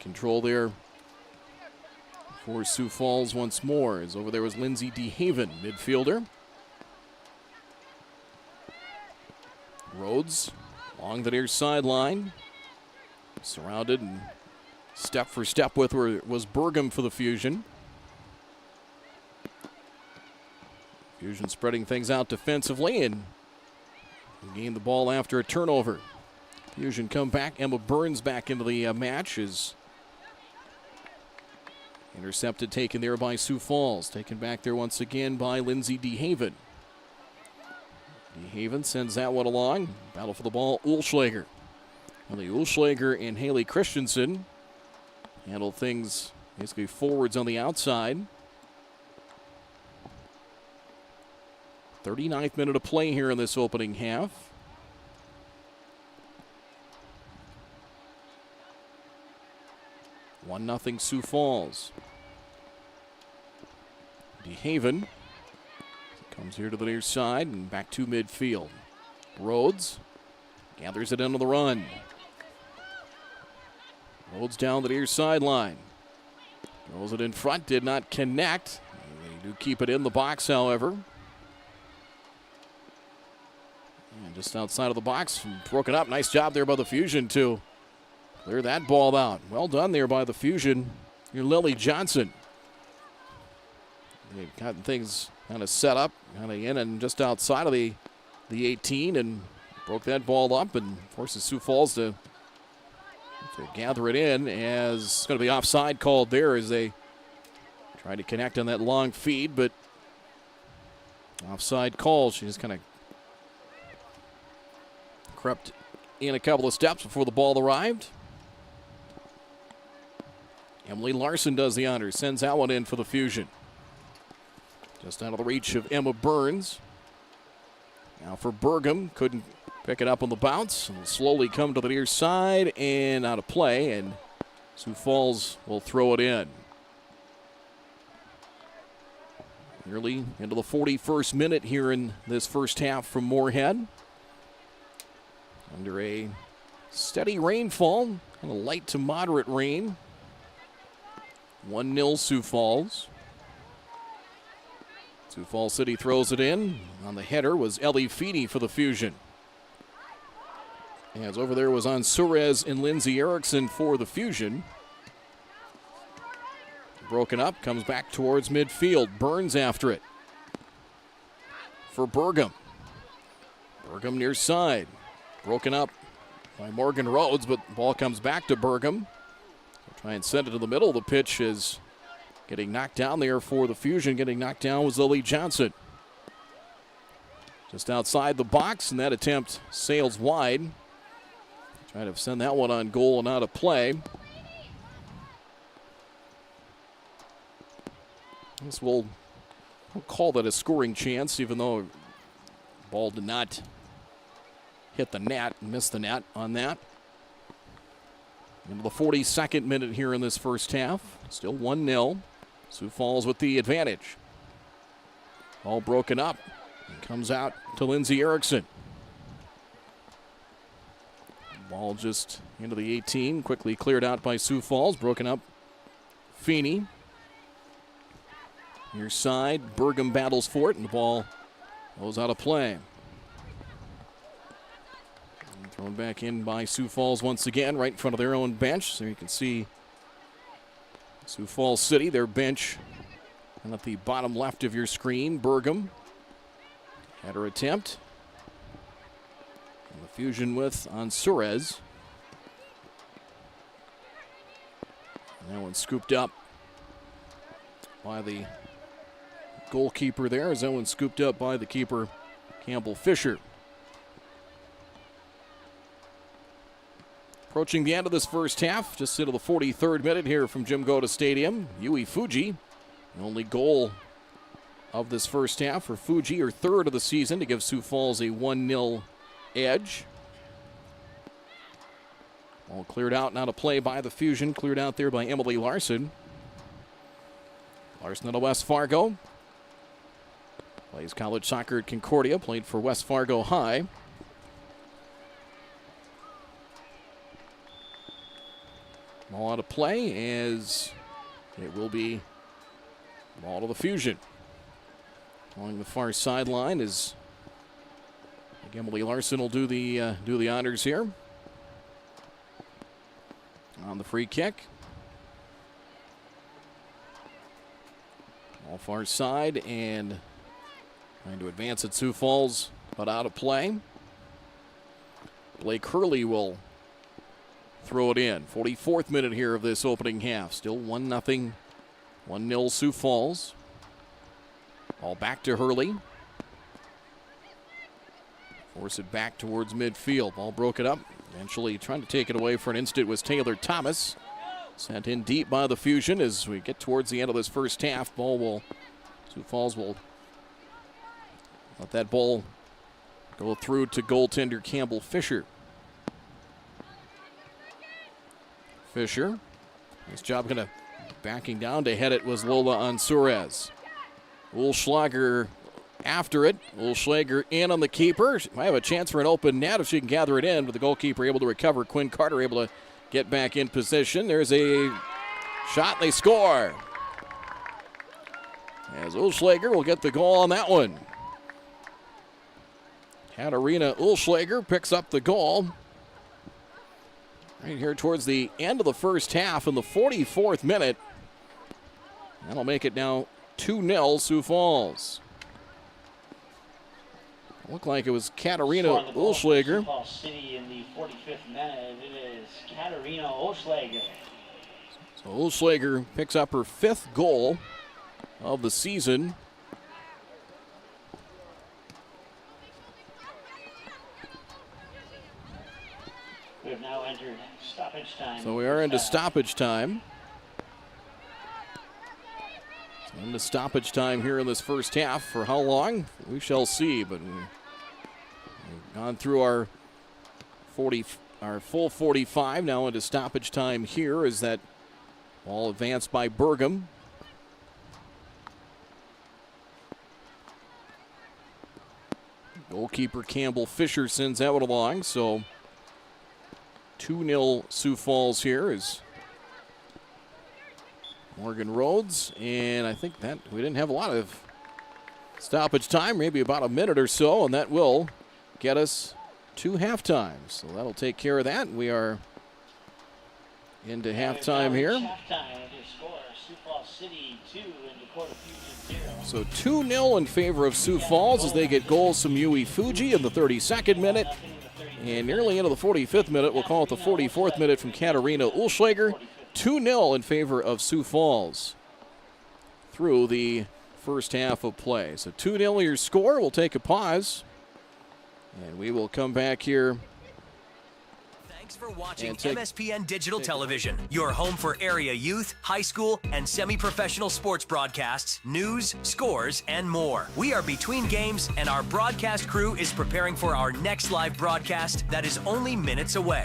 control there for Sioux Falls once more. As over there was Lindsay DeHaven, midfielder. Rhodes along the near sideline. Surrounded and step for step with where was Burgum for the Fusion. Fusion spreading things out defensively and gained the ball after a turnover. Fusion come back. Emma Burns back into the match is intercepted, taken there by Sioux Falls. Taken back there once again by Lindsay DeHaven. DeHaven sends that one along. Battle for the ball, Ulschlager. Only Ulschlager and Haley Christensen handle things basically forwards on the outside. 39th minute of play here in this opening half. One nothing Sioux Falls. DeHaven comes here to the near side and back to midfield. Rhodes gathers it into the run. Rhodes down the near sideline. Throws it in front, did not connect. They do keep it in the box, however. And just outside of the box, broken up. Nice job there by the Fusion to clear that ball out. Well done there by the Fusion. Your Lily Johnson. They've gotten things kind of set up, kind of in and just outside of the 18, and broke that ball up and forces Sioux Falls to gather it in, as it's going to be offside called there as they try to connect on that long feed, but offside call. She just kind of crept in a couple of steps before the ball arrived. Emily Larson does the honors, sends that one in for the Fusion. Just out of the reach of Emma Burns. Now for Burgum, couldn't pick it up on the bounce. And will slowly come to the near side and out of play, and Sioux Falls will throw it in. Nearly into the 41st minute here in this first half from Moorhead. Under a steady rainfall, kind of light to moderate rain. 1-0 Sioux Falls. Sioux Falls City throws it in. On the header was Ellie Feeney for the Fusion. As over there was on Suarez and Lindsay Erickson for the Fusion. Broken up, comes back towards midfield. Burns after it for Burgum. Burgum near side. Broken up by Morgan Rhodes, but the ball comes back to Burgum. They'll try and send it to the middle of the pitch as getting knocked down there for the Fusion. Getting knocked down was Lily Johnson. Just outside the box, and that attempt sails wide. Trying to send that one on goal and out of play. I guess we'll call that a scoring chance, even though the ball did not hit the net and miss the net on that. Into the 42nd minute here in this first half. Still 1-0. Sioux Falls with the advantage. All broken up. And comes out to Lindsay Erickson. Ball just into the 18. Quickly cleared out by Sioux Falls. Broken up. Feeney. Near side. Burgum battles for it, and the ball goes out of play. Thrown back in by Sioux Falls once again, right in front of their own bench. So you can see Sioux Falls City, their bench, and at the bottom left of your screen, Burgum. Header attempt. And the Fusion with on Suarez. And that one scooped up by the goalkeeper there. As that one scooped up by the keeper, Campbell Fisher. Approaching the end of this first half, just into the 43rd minute here from Jim Goda Stadium. Yui Fuji, the only goal of this first half for Fuji, her third of the season, to give Sioux Falls a 1-0 edge. All cleared out, now to play by the Fusion, cleared out there by Emily Larson. Larson out of West Fargo. Plays college soccer at Concordia, played for West Fargo High. Ball out of play as it will be ball to the Fusion. Along the far sideline is Emily Larson will do the honors here. On the free kick. All far side and trying to advance at Sioux Falls, but out of play. Blake Hurley will throw it in. 44th minute here of this opening half. Still 1-0. 1-0 Sioux Falls. All back to Hurley. Force it back towards midfield. Ball broken up. Eventually trying to take it away for an instant was Taylor Thomas. Sent in deep by the Fusion as we get towards the end of this first half. Sioux Falls will let that ball go through to goaltender Campbell Fisher. Fisher, nice job kind of backing down to head it was Lola Ansurez. Ulschlager after it. Ulschlager in on the keeper. She might have a chance for an open net if she can gather it in, but the goalkeeper able to recover. Quinn Carter able to get back in position. There's a shot. They score. As Ulschlager will get the goal on that one. Katarina Ulschlager picks up the goal. Right here towards the end of the first half in the 44th minute. That'll make it now 2-0 Sioux Falls. Looked like it was Katarina Ulschlager. Sioux Falls City in the 45th minute. It is Katarina Ulschlager. So Ulschlager picks up her 5th goal of the season. We have now entered stoppage time. So we are into stoppage time. So into stoppage time here in this first half. For how long? We shall see. But we've gone through our full 45. Now into stoppage time here as that ball advanced by Burgum. Goalkeeper Campbell Fisher sends that one along. So 2-0 Sioux Falls here is Morgan Rhodes, and I think that we didn't have a lot of stoppage time, maybe about a minute or so, and that will get us to halftime. So that'll take care of that. We are into halftime here. Halftime, your score, Sioux Falls City 2 and Dakota Fusion 0. So 2-0 in favor of Sioux Falls as they get goals from Yui Fuji in the 32nd minute. And nearly into the 45th minute, we'll call it the 44th minute from Katarina Ulschlager. 2-0 in favor of Sioux Falls through the first half of play. So 2-0 your score. We'll take a pause. And we will come back here. Thanks for watching MSPN Digital Television, your home for area youth, high school, and semi-professional sports broadcasts, news, scores, and more. We are between games, and our broadcast crew is preparing for our next live broadcast that is only minutes away.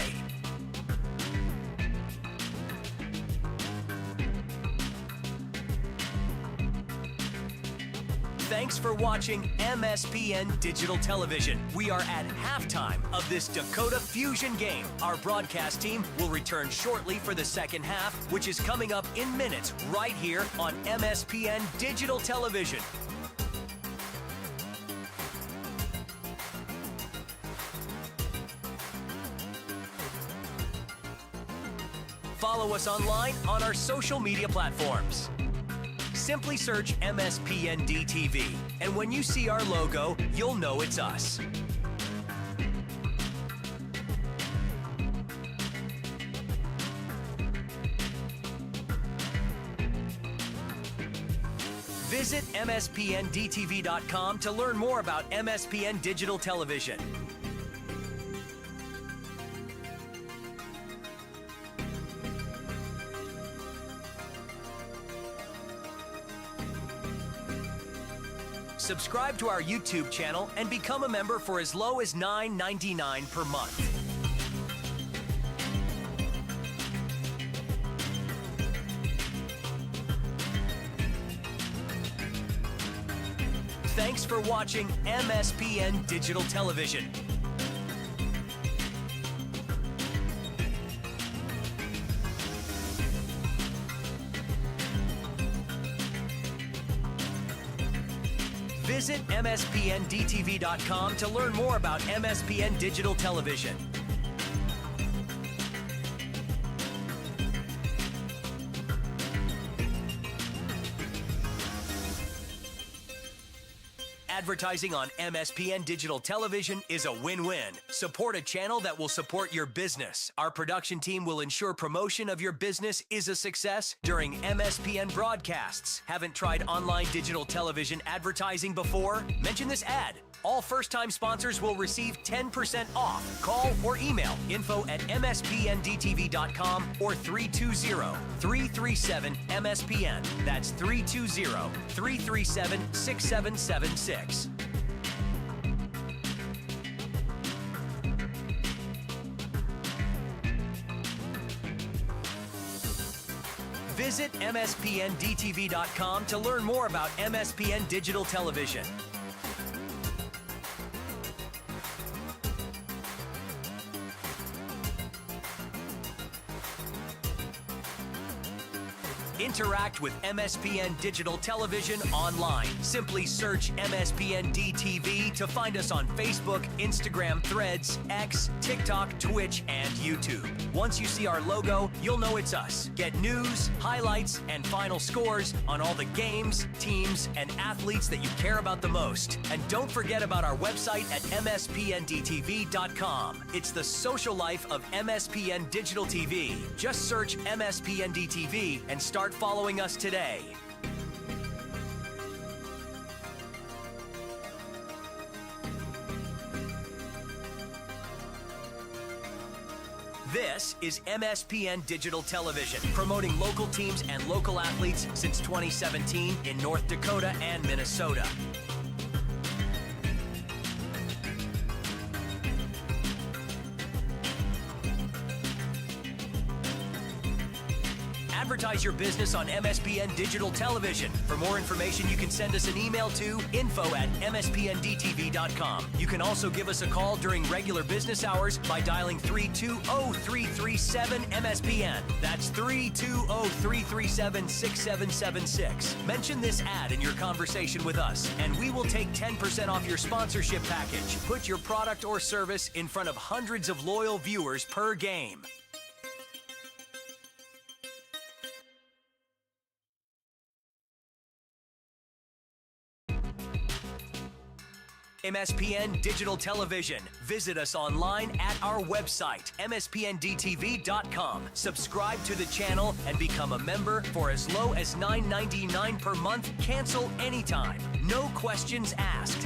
Thanks for watching MSPN Digital Television. We are at halftime of this Dakota Fusion game. Our broadcast team will return shortly for the second half, which is coming up in minutes right here on MSPN Digital Television. Follow us online on our social media platforms. Simply search MSPN DTV, and when you see our logo, you'll know it's us. Visit MSPNDTV.com to learn more about MSPN Digital Television. Subscribe to our YouTube channel and become a member for as low as $9.99 per month. Thanks for watching MSPN Digital Television. Visit MSPNDTV.com to learn more about MSPN Digital Television. Advertising on MSPN Digital Television is a win-win. Support a channel that will support your business. Our production team will ensure promotion of your business is a success during MSPN broadcasts. Haven't tried online digital television advertising before? Mention this ad. All first-time sponsors will receive 10% off. Call or email info@mspndtv.com or 320-337-MSPN. That's 320-337-6776. Visit mspndtv.com to learn more about MSPN Digital Television. Interact with MSPN Digital Television online. Simply search MSPN DTV to find us on Facebook, Instagram, Threads, X, TikTok, Twitch, and YouTube. Once you see our logo, you'll know it's us. Get news, highlights, and final scores on all the games, teams, and athletes that you care about the most. And don't forget about our website at mspndtv.com. It's the social life of MSPN Digital TV. Just search MSPN DTV and start following us today. This is MSPN Digital Television, promoting local teams and local athletes since 2017 in North Dakota and Minnesota. Advertise your business on MSPN Digital Television. For more information, you can send us an email to info@mspndtv.com. You can also give us a call during regular business hours by dialing 320-337-MSPN. That's 320-337-6776. Mention this ad in your conversation with us, and we will take 10% off your sponsorship package. Put your product or service in front of hundreds of loyal viewers per game. MSPN Digital Television. Visit us online at our website, mspndtv.com. Subscribe to the channel and become a member for as low as $9.99 per month. Cancel anytime. No questions asked.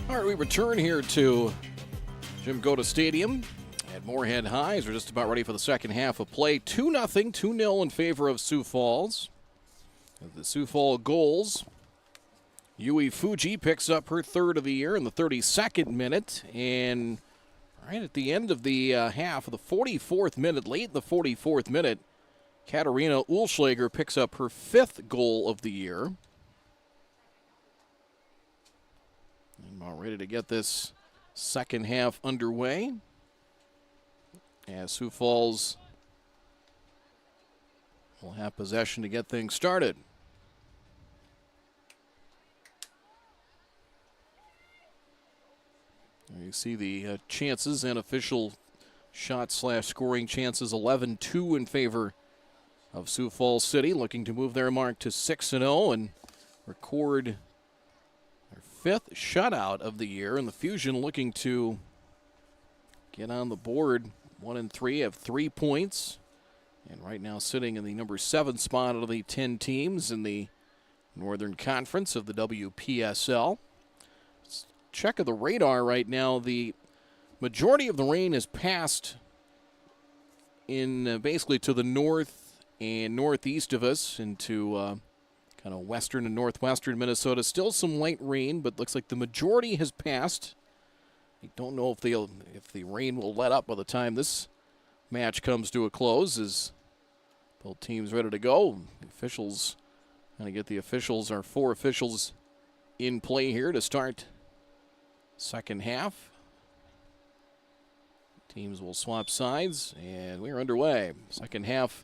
All right, we return here to Jim Dakota Stadium at Moorhead High as we're just about ready for the second half of play. 2-0, 2-0 in favor of Sioux Falls. The Sioux Falls goals. Yui Fuji picks up her third of the year in the 32nd minute. And right at the end of the half of the 44th minute, late in the 44th minute, Katarina Ulschlager picks up her fifth goal of the year. And about ready to get this second half underway as Sioux Falls will have possession to get things started. There you see the chances and official shot/scoring chances. 11-2 in favor of Sioux Falls City, looking to move their mark to 6-0 and record their fifth shutout of the year. And the Fusion looking to get on the board. 1-3, have 3 points. And right now sitting in the number 7 spot out of the 10 teams in the Northern Conference of the WPSL. Check of the radar right now. The majority of the rain has passed in basically to the north and northeast of us into kind of western and northwestern Minnesota. Still some light rain, but looks like the majority has passed. I don't know if the rain will let up by the time this match comes to a close as both teams ready to go. The officials, going to get the officials, our 4 officials in play here to start second half. Teams will swap sides, and we're underway. Second half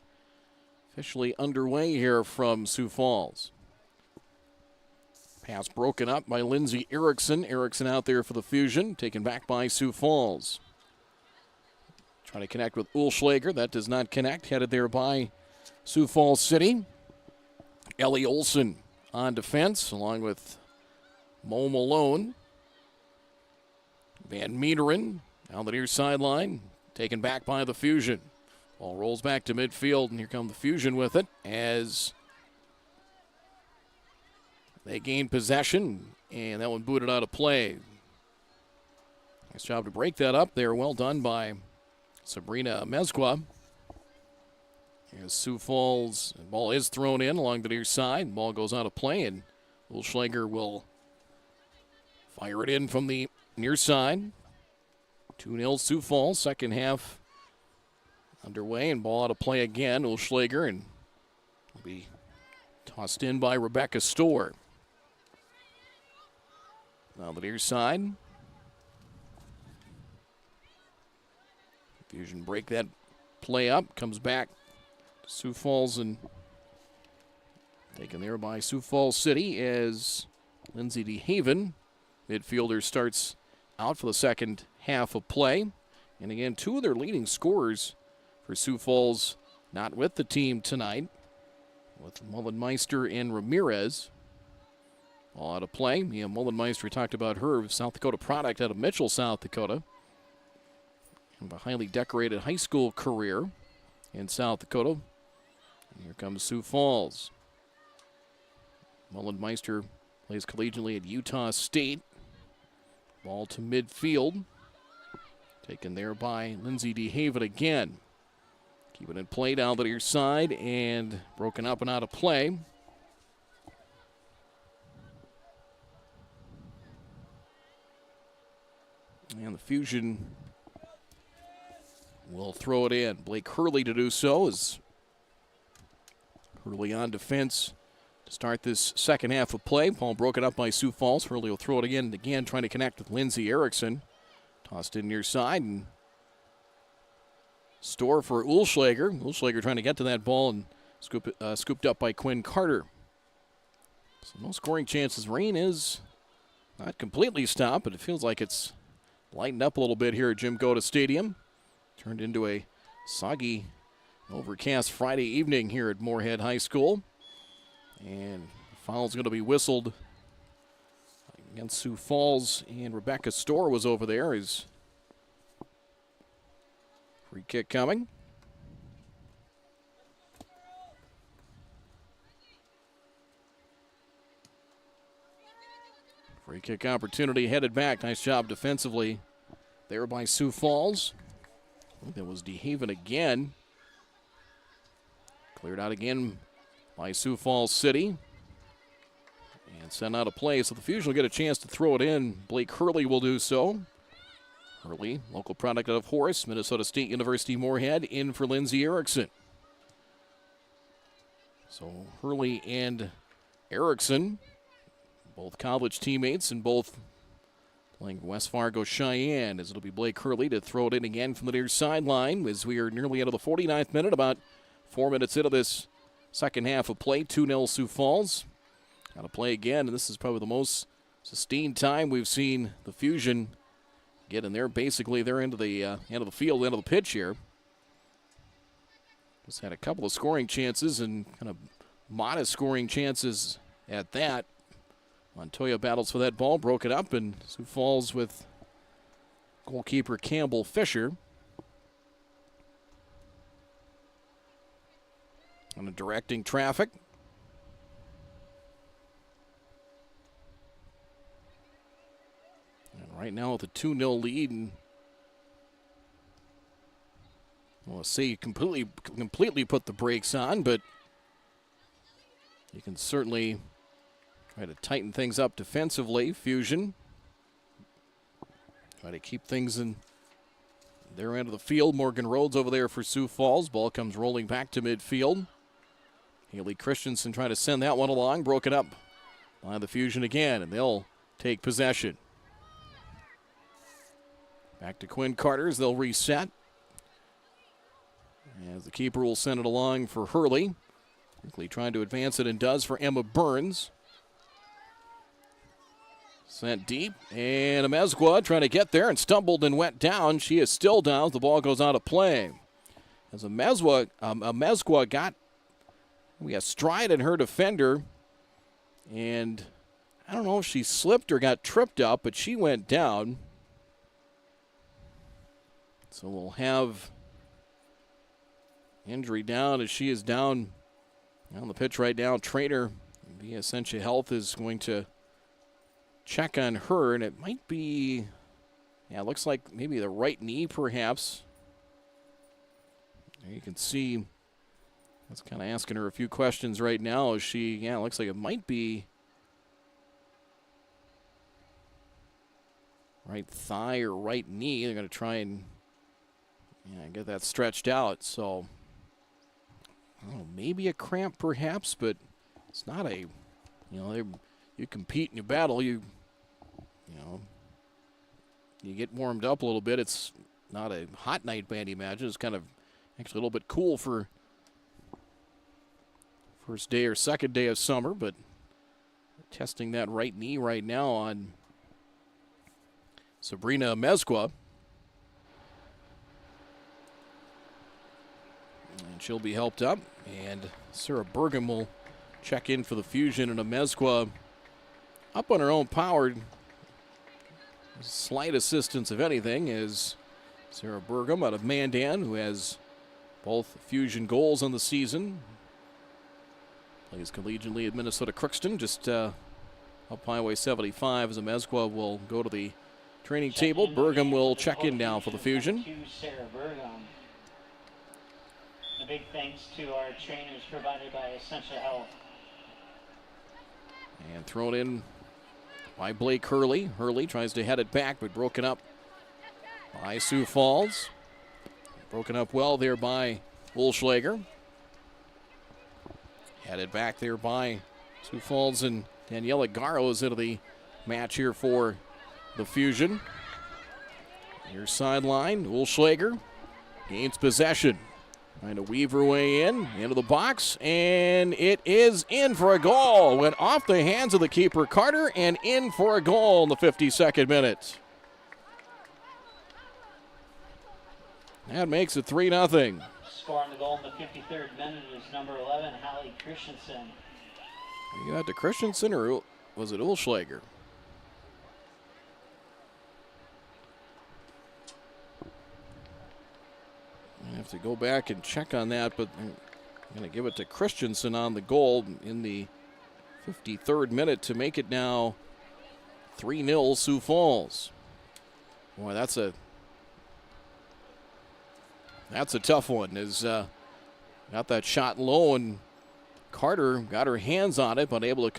officially underway here from Sioux Falls. Pass broken up by Lindsay Erickson. Erickson out there for the Fusion, taken back by Sioux Falls. Trying to connect with Ulschlager. That does not connect. Headed there by Sioux Falls City. Ellie Olson on defense, along with Mo Malone. Van Meeteren down the near sideline, taken back by the Fusion. Ball rolls back to midfield, and here come the Fusion with it as they gain possession, and that one booted out of play. Nice job to break that up there. Well done by Sabrina Mezqua. As Sioux Falls, the ball is thrown in along the near side. Ball goes out of play, and Ulschlager will fire it in from the near side. 2-0 Sioux Falls. Second half underway, and ball out of play again. Ulschlager, and will be tossed in by Rebecca Storr. Now the near side. Fusion break that play up. Comes back to Sioux Falls, and taken there by Sioux Falls City as Lindsay DeHaven, midfielder, starts out for the second half of play. And again, 2 of their leading scorers for Sioux Falls not with the team tonight, with Mullenmeister and Ramirez. All out of play. Mia Mullenmeister, we talked about her, South Dakota product out of Mitchell, South Dakota. And a highly decorated high school career in South Dakota. And here comes Sioux Falls. Mullenmeister plays collegiately at Utah State. Ball to midfield. Taken there by Lindsay DeHaven again. Keeping it play down the near side and broken up and out of play. And the Fusion will throw it in. Blake Hurley to do so as Hurley on defense to start this second half of play. Ball broken up by Sioux Falls. Hurley will throw it again and again, trying to connect with Lindsay Erickson. Tossed in near side, and Storr for Ulschlager. Ulschlager trying to get to that ball and scooped up by Quinn Carter. So no scoring chances. Rain is not completely stopped, but it feels like it's lightened up a little bit here at Jim Dakota Stadium. Turned into a soggy, overcast Friday evening here at Moorhead High School. And the foul's going to be whistled against Sioux Falls, and Rebecca Storr was over there. His free kick coming. Free kick opportunity headed back. Nice job defensively there by Sioux Falls. I think that was DeHaven again. Cleared out again by Sioux Falls City. And sent out a play, so the Fusion will get a chance to throw it in. Blake Hurley will do so. Hurley, local product out of Horace, Minnesota State University Moorhead, in for Lindsey Erickson. So Hurley and Erickson, both college teammates and both playing West Fargo Cheyenne, as it'll be Blake Hurley to throw it in again from the near sideline as we are nearly out of the 49th minute, about 4 minutes into this second half of play. 2-0 Sioux Falls. Got to play again, and this is probably the most sustained time we've seen the Fusion get in there. Basically, they're into the end of the field, end of the pitch here. Just had a couple of scoring chances and kind of modest scoring chances at that. Montoya battles for that ball, broke it up, and Sioux Falls with goalkeeper Campbell Fisher. And directing traffic. And right now with a 2-0 lead, and well, say completely put the brakes on, but you can certainly try to tighten things up defensively. Fusion try to keep things in their end of the field. Morgan Rhodes over there for Sioux Falls. Ball comes rolling back to midfield. Haley Christensen trying to send that one along. Broken up by the Fusion again, and they'll take possession. Back to Quinn Carter's. They'll reset. As the keeper will send it along for Hurley. Quickly trying to advance it, and does, for Emma Burns. Sent deep, and Amezcua trying to get there and went down. She is still down. The ball goes out of play. As Amezcua got a stride in her defender, and I don't know if she slipped or got tripped up, but she went down. So we'll have injury down as she is down on the pitch right now. Trainer via Essentia Health is going to check on her, and it might be, it looks like maybe the right knee perhaps. There you can see, that's kind of asking her a few questions right now. As she, it looks like it might be right thigh or right knee. They're going to try and get that stretched out. So, I don't know, maybe a cramp perhaps, but it's not a, you compete and you battle, you get warmed up a little bit. It's not a hot night by any imagine. It's kind of actually a little bit cool for first day or second day of summer, but testing that right knee right now on Sabrina Amezcua. And she'll be helped up, and Sarah Burgum will check in for the Fusion, and Amezcua up on her own power. Slight assistance, if anything, is Sarah Burgum out of Mandan, who has both Fusion goals on the season. Plays collegiately at Minnesota Crookston, just up Highway 75, as Amezcua will go to the training table. Burgum will check in now for the Fusion. Sarah Burgum. A big thanks to our trainers provided by Essentia Health. And thrown in by Blake Hurley. Hurley tries to head it back, but broken up by Sioux Falls. Broken up well there by Ulschlager. Headed back there by Sioux Falls, and Daniela Garro is into the match here for the Fusion. Near sideline, Ulschlager gains possession. Trying to weave her way into the box, and it is in for a goal. Went off the hands of the keeper, Carter, and in for a goal in the 52nd minute. That makes it 3-0. Scoring the goal in the 53rd minute is number 11, Hallie Christensen. You got to Christensen, or was it Ulschlager? I have to go back and check on that, but I'm going to give it to Christensen on the goal in the 53rd minute to make it now 3-0 Sioux Falls. Boy, that's a tough one. Got that shot low, and Carter got her hands on it, but unable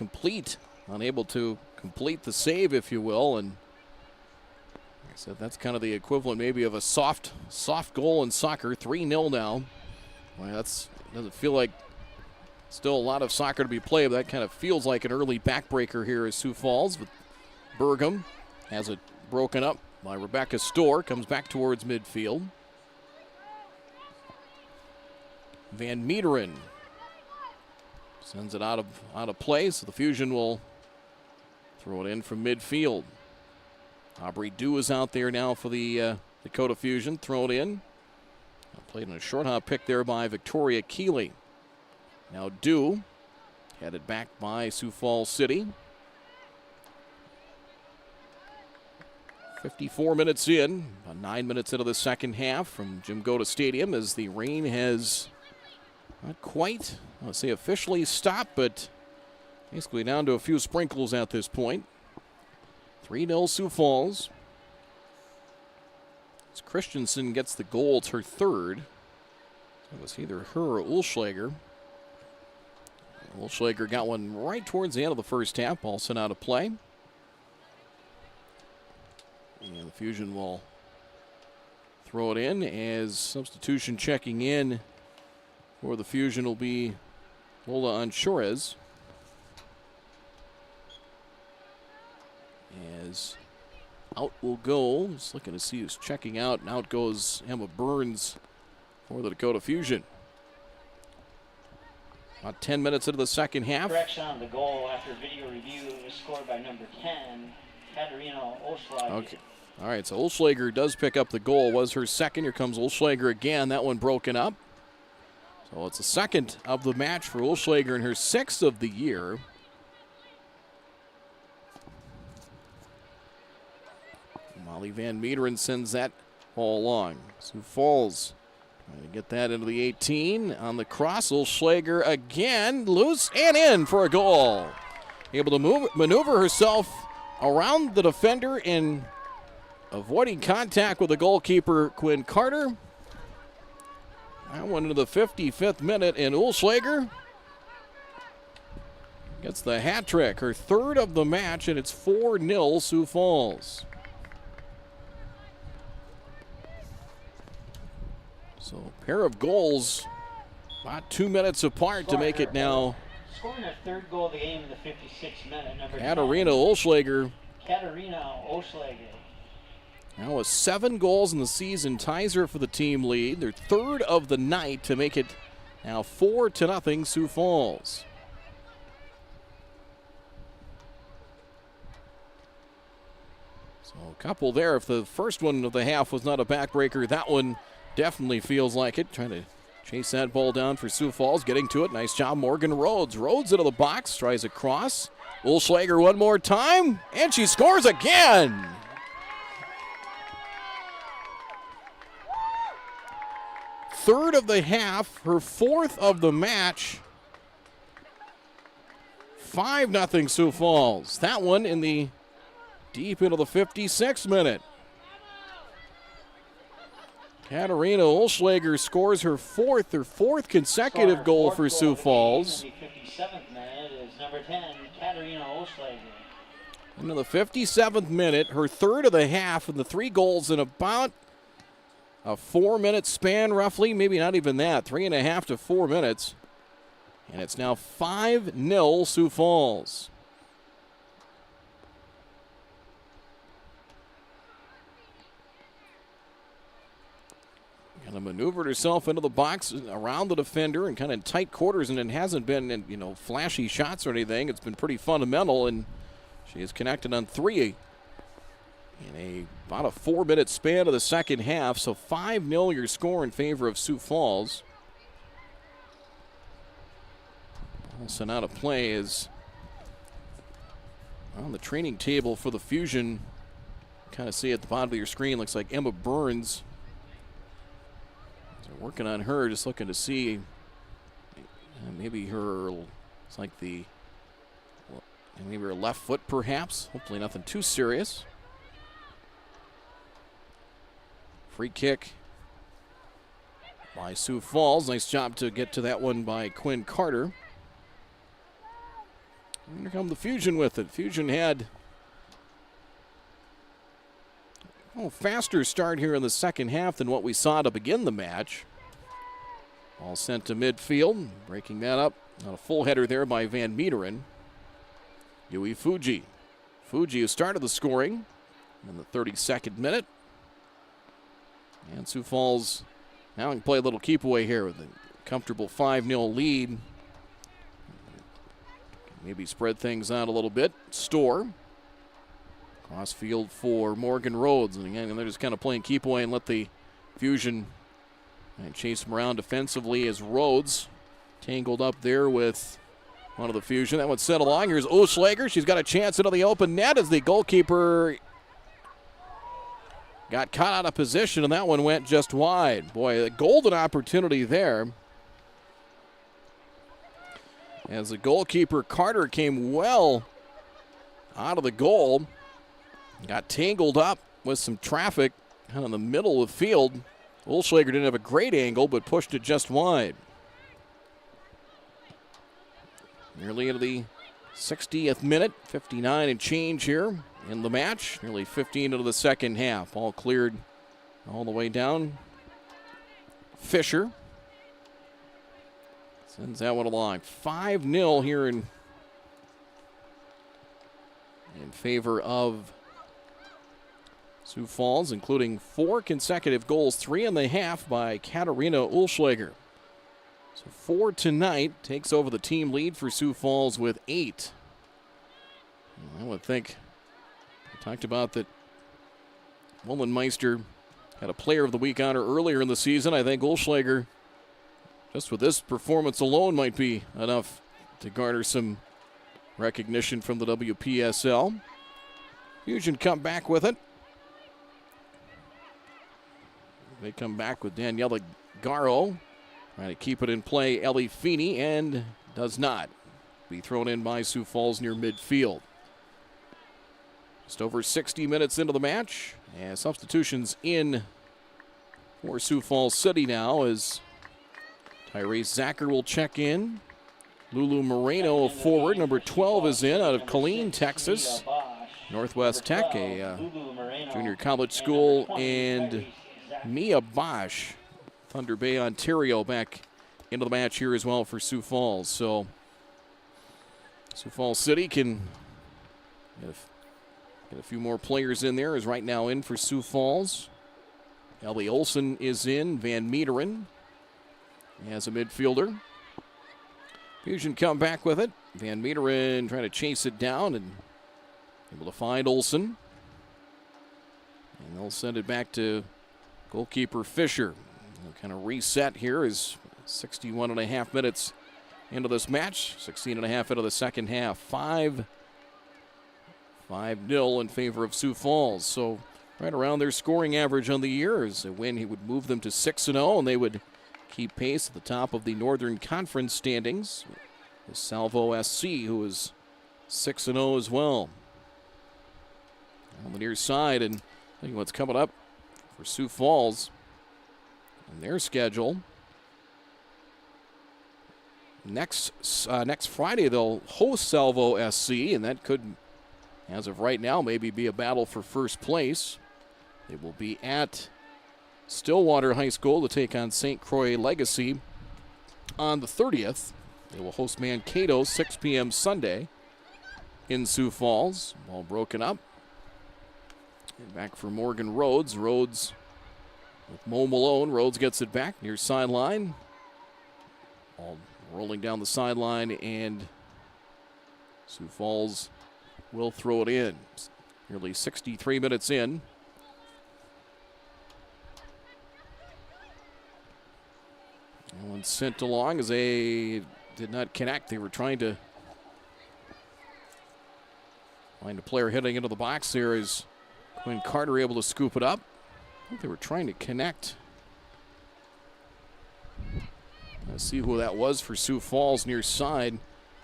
to complete the save, if you will. And like I said, that's kind of the equivalent maybe of a soft goal in soccer. 3-0 now. Well, doesn't feel like still a lot of soccer to be played, but that kind of feels like an early backbreaker here as Sioux Falls. But Burgum has it broken up by Rebecca Storr, comes back towards midfield. Van Meeteren sends it out of play, so the Fusion will throw it in from midfield. Aubrey Dew is out there now for the Dakota Fusion. Throw it in. Played in a short hop pick there by Victoria Keeley. Now Dew headed back by Sioux Falls City. 54 minutes in, about 9 minutes into the second half from Jim Goda Stadium, as the rain has not quite, I would say, officially stopped, but basically down to a few sprinkles at this point. 3-0 Sioux Falls. As Christensen gets the goal, it's her third. It was either her or Ulschlager. Ulschlager got one right towards the end of the first half, ball sent out of play. And the Fusion will throw it in as substitution checking in for the Fusion will be Lola Anchorez. As out will go, just looking to see who's checking out, and out goes Emma Burns for the Dakota Fusion. About 10 minutes into the second half. Correction on the goal after video review. It was scored by number 10, Katarina Olschlager. Okay. All right, so Olschlager does pick up the goal. Was her second. Here comes Olschlager again. That one broken up. So it's the second of the match for Olschlager and her sixth of the year. Molly Van Meeteren sends that ball along. Sioux Falls trying to get that into the 18. On the cross, Olschlager again, loose and in for a goal. Able to maneuver herself around the defender in avoiding contact with the goalkeeper, Quinn Carter. That one into the 55th minute, and Olschlager gets the hat trick, her third of the match, and it's 4-0 Sioux Falls. So a pair of goals about 2 minutes apart to make it now. Scoring her third goal of the game in the 56th minute, number Katarina Olschlager. Katarina Olschlager. Now with 7 goals in the season, ties her for the team lead. Their third of the night to make it now 4-0 Sioux Falls. So a couple there. If the first one of the half was not a backbreaker, that one definitely feels like it. Trying to chase that ball down for Sioux Falls, getting to it. Nice job, Morgan Rhodes. Rhodes into the box, tries a cross. Olschlager one more time, and she scores again. Third of the half, her fourth of the match. 5-0 Sioux Falls. That one in the deep into the 56th minute. Katarina Olschlager scores her fourth consecutive goal for Sioux Falls. In the 57th minute is number 10, Katarina Olschlager. Into the 57th minute, her third of the half, and the 3 goals in about a 4-minute span, roughly. Maybe not even that. 3.5 to 4 minutes. And it's now 5-0 Sioux Falls. Kind of maneuvered herself into the box around the defender and kind of in tight quarters, and it hasn't been, flashy shots or anything. It's been pretty fundamental, and she has connected on 3 in about a 4-minute span of the second half. So 5-0 your score in favor of Sioux Falls. Also out of play is on the training table for the Fusion. Kind of see at the bottom of your screen, looks like Emma Burns. They're working on her, just looking to see maybe her, it's like the And maybe her left foot, perhaps. Hopefully nothing too serious. Free kick by Sioux Falls. Nice job to get to that one by Quinn Carter. And here come the Fusion with it. Fusion had a faster start here in the second half than what we saw to begin the match. Ball sent to midfield. Breaking that up. Not a full header there by Van Meeteren. Yui Fuji. Fuji who started the scoring in the 32nd minute. And Sioux Falls now can play a little keep away here with a comfortable 5-0 lead. Maybe spread things out a little bit. Store. Cross field for Morgan Rhodes. And again, they're just kind of playing keep away and let the Fusion chase them around defensively as Rhodes tangled up there with one of the Fusion. That one sent along. Here's Uhlschlager. She's got a chance into the open net as the goalkeeper got caught out of position, and that one went just wide. Boy, a golden opportunity there. As the goalkeeper, Carter, came well out of the goal. Got tangled up with some traffic kind of in the middle of the field. Uhlschlager didn't have a great angle, but pushed it just wide. Nearly into the 60th minute, 59 and change here in the match. Nearly 15 into the second half. All cleared all the way down. Fisher sends that one along. 5-0 here in favor of Sioux Falls, including 4 consecutive goals, 3 in the half by Katarina Uhlschlager. So 4 tonight, takes over the team lead for Sioux Falls with 8. I would think, we talked about that Wollenmeister had a player of the week honor earlier in the season. I think Uhlschlager, just with this performance alone, might be enough to garner some recognition from the WPSL. Fusion come back with it. They come back with Daniela Garro. Trying to keep it in play, Ellie Feeney, and does not. Be thrown in by Sioux Falls near midfield. Just over 60 minutes into the match. And substitutions in for Sioux Falls City now as Tyrese Zacher will check in. Lulu Moreno forward. Number 12 is in out of Killeen, Texas. Northwest Tech, a junior college school. And Mia Bosch, Thunder Bay, Ontario, back into the match here as well for Sioux Falls. So Sioux Falls City can get a few more players in there. Is right now in for Sioux Falls. Ellie Olsen is in. Van Meeteren as a midfielder. Fusion come back with it. Van Meeteren trying to chase it down and able to find Olsen. And they'll send it back to goalkeeper Fisher. They'll kind of reset here as 61 and a half minutes into this match. 16 and a half into the second half. 5-0 in favor of Sioux Falls. So right around their scoring average on the year. As a win, he would move them to 6-0, and they would keep pace at the top of the Northern Conference standings. With Salvo SC, who is 6-0 as well. On the near side, and I think what's coming up for Sioux Falls in their schedule. Next Friday, they'll host Salvo SC, and that could, as of right now, maybe be a battle for first place. They will be at Stillwater High School to take on St. Croix Legacy on the 30th. They will host Mankato 6 p.m. Sunday in Sioux Falls. Ball broken up. And back for Morgan Rhodes. Rhodes with Mo Malone. Rhodes gets it back near sideline. Ball rolling down the sideline, and Sioux Falls will throw it in. Nearly 63 minutes in. That one sent along as they did not connect. They were trying to find a player heading into the box there as Quinn Carter able to scoop it up. I think they were trying to connect. Let's see who that was for Sioux Falls near side.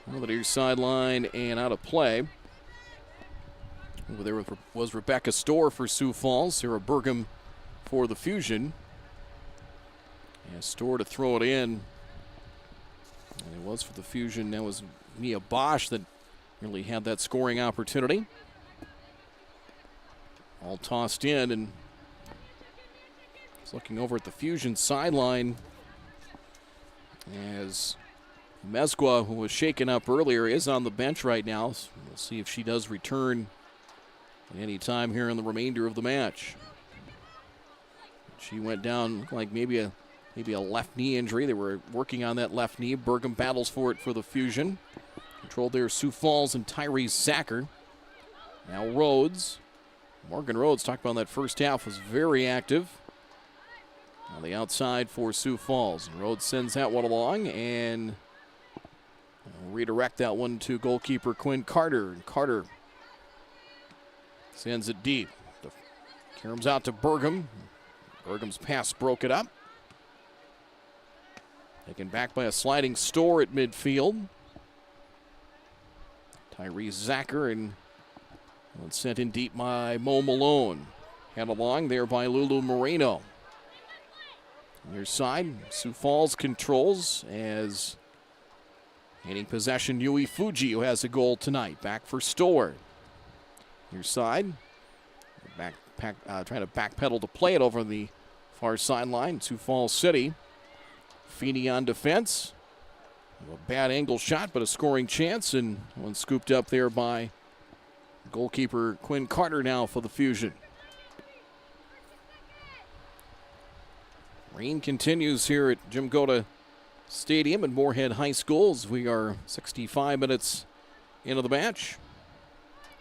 On the near sideline and out of play. Over there was Rebecca Storr for Sioux Falls. Sarah Burgum for the Fusion. And Storr to throw it in. And it was for the Fusion. That was Mia Bosch that really had that scoring opportunity. All tossed in, and he's looking over at the Fusion sideline as Mezgua, who was shaken up earlier, is on the bench right now. So we'll see if she does return at any time here in the remainder of the match. She went down, looked like maybe a left knee injury. They were working on that left knee. Burgum battles for it for the Fusion. Controlled there, Sioux Falls and Tyrese Zacher. Now Rhodes. Morgan Rhodes, talked about in that first half, was very active. On the outside for Sioux Falls. And Rhodes sends that one along and redirect that one to goalkeeper Quinn Carter. And Carter sends it deep. Caroms out to Burgum. Burgum's pass broke it up. Taken back by a sliding Storr at midfield. Tyrese Zacher and sent in deep by Mo Malone. Head along there by Lulu Moreno. Near side, Sioux Falls controls as gaining possession, Yui Fuji, who has a goal tonight. Back for Storr. Near side, trying to backpedal to play it over the far sideline. Sioux Falls City. Feeney on defense. A bad angle shot, but a scoring chance, and one scooped up there by goalkeeper Quinn Carter now for the Fusion. Rain continues here at Jim Goda Stadium and Moorhead High School as we are 65 minutes into the match.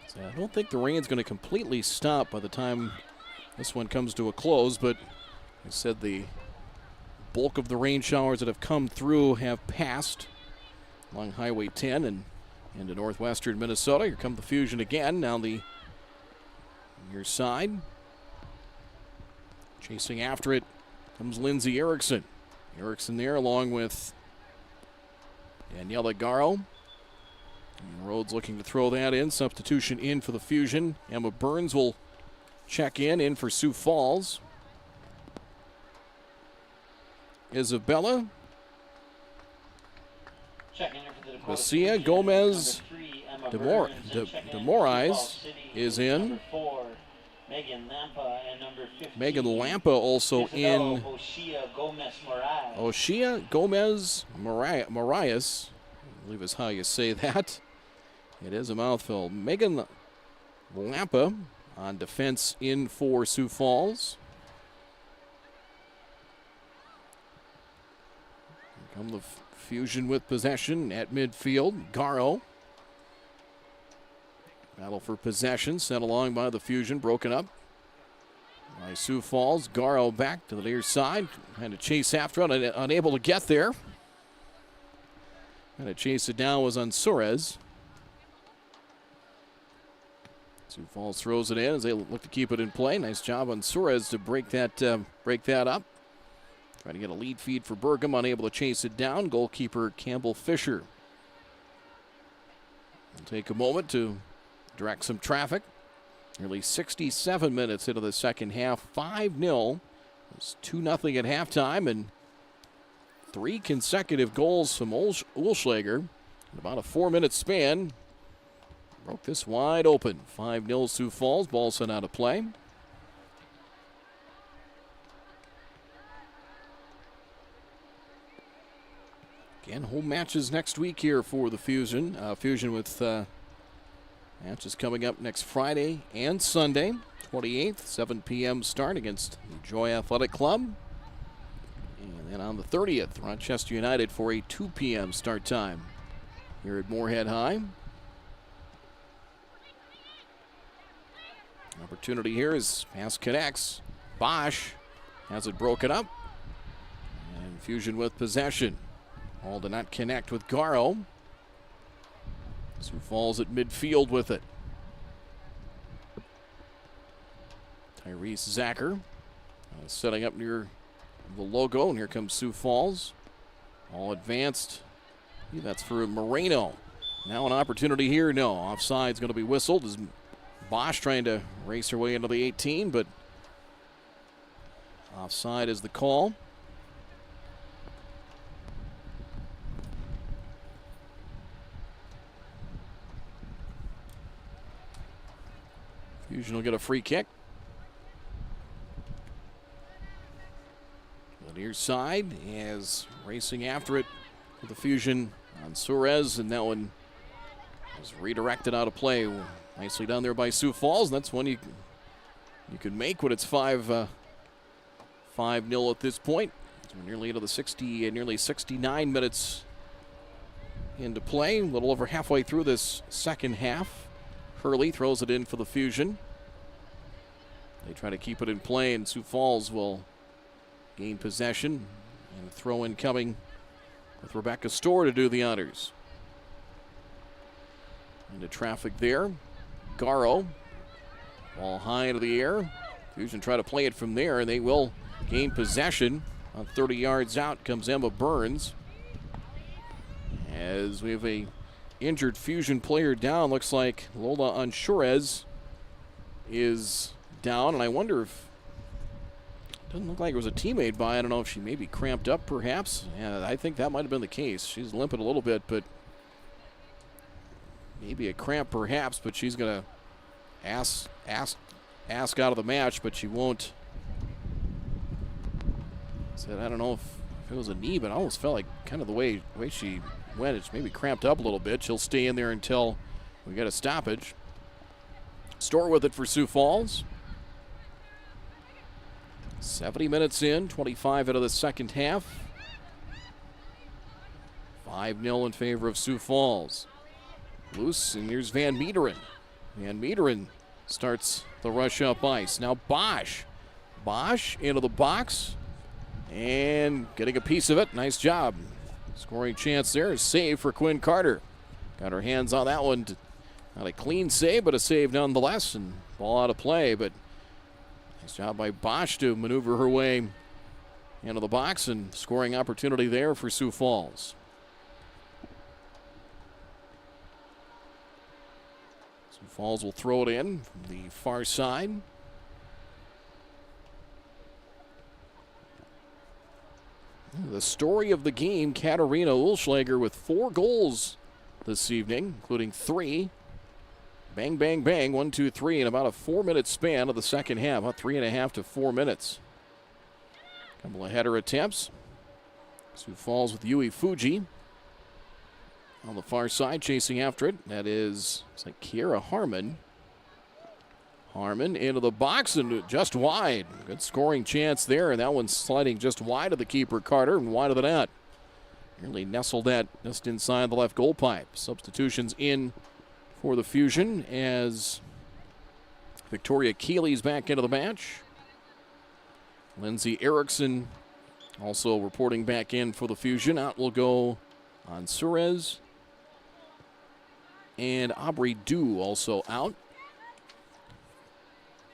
So I don't think the rain's going to completely stop by the time this one comes to a close, but I said the bulk of the rain showers that have come through have passed along Highway 10 and into northwestern Minnesota. Here come the Fusion again. Now the near side. Chasing after it comes Lindsay Erickson. Erickson there along with Daniela Garo. And Rhodes looking to throw that in. Substitution in for the Fusion. Emma Burns will check in for Sioux Falls. Isabella. Garcia Gomez Demorais is in. Megan Lampa also in. Oshia Gomez Marias, I believe is how you say that. It is a mouthful. Megan Lampa on defense in for Sioux Falls. Here come the Fusion with possession at midfield. Garo. Battle for possession sent along by the Fusion. Broken up by Sioux Falls. Garo back to the near side. Trying to chase after it. Unable to get there. Trying to chase it down was Ansúrez. Sioux Falls throws it in as they look to keep it in play. Nice job on Ansúrez to break that up. Trying to get a lead feed for Burgum, unable to chase it down. Goalkeeper Campbell Fisher. We'll take a moment to direct some traffic. Nearly 67 minutes into the second half. 5-0. It's 2-0 at halftime, and 3 consecutive goals from Ulschlager in about a 4-minute span. Broke this wide open. 5-0 Sioux Falls. Ball sent out of play. Again, home matches next week here for the Fusion. Fusion with matches coming up next Friday and Sunday. 28th, 7 p.m. start against the Joy Athletic Club. And then on the 30th, Rochester United for a 2 p.m. start time here at Moorhead High. Opportunity here is pass connects. Bosch has it broken up. And Fusion with possession. All did not connect with Garo. Sioux Falls at midfield with it. Tyrese Zacher setting up near the logo, and here comes Sioux Falls. All advanced. That's for Moreno. Now an opportunity here. No, offside's going to be whistled as Bosch trying to race her way into the 18, but offside is the call. Fusion will get a free kick. The near side is racing after it with the Fusion on Suarez, and that one is redirected out of play. Nicely done there by Sioux Falls. That's one you could make when it's 5-0 at this point. So we're nearly into the nearly 69 minutes into play. A little over halfway through this second half. Hurley throws it in for the Fusion. They try to keep it in play, and Sioux Falls will gain possession. And a throw-in coming with Rebecca Storr to do the honors. Into traffic there. Garrow. Ball high into the air. Fusion try to play it from there, and they will gain possession. On 30 yards out comes Emma Burns. As we have a injured Fusion player down, looks like Lola Anshurez is down, and I wonder if it doesn't look like it was a teammate by. I don't know if she maybe cramped up perhaps. Yeah, I think that might have been the case. She's limping a little bit, but maybe a cramp perhaps, but she's going to ask out of the match, but she won't. Said, I don't know if it was a knee, but I almost felt like kind of the way she went, it's maybe cramped up a little bit. She'll stay in there until we get a stoppage. Storr with it for Sioux Falls. 70 minutes in, 25 out of the second half. 5-0 in favor of Sioux Falls. Loose, and here's Van Meeteren. Van Meeteren starts the rush up ice. Now Bosch. Bosch into the box and getting a piece of it. Nice job. Scoring chance there. Save for Quinn Carter. Got her hands on that one. Not a clean save, but a save nonetheless. And ball out of play, but nice job by Bosch to maneuver her way into the box, and scoring opportunity there for Sioux Falls. Sioux Falls will throw it in from the far side. The story of the game, Katarina Ulschlager with 4 goals this evening, including 3. Bang, bang, bang, 1, 2, 3 in about a 4-minute span of the second half, about 3.5 to 4 minutes. Couple of header attempts. Sioux Falls with Yui Fuji on the far side, chasing after it. That is, it's like Kiera Harmon. Harmon into the box and just wide. Good scoring chance there, and that one's sliding just wide of the keeper, Carter, and wide of the net. Nearly nestled that just inside the left goal pipe. Substitutions in for the Fusion as Victoria Keeley's back into the match. Lindsay Erickson also reporting back in for the Fusion. Out will go on Suarez. And Aubrey Dew also out.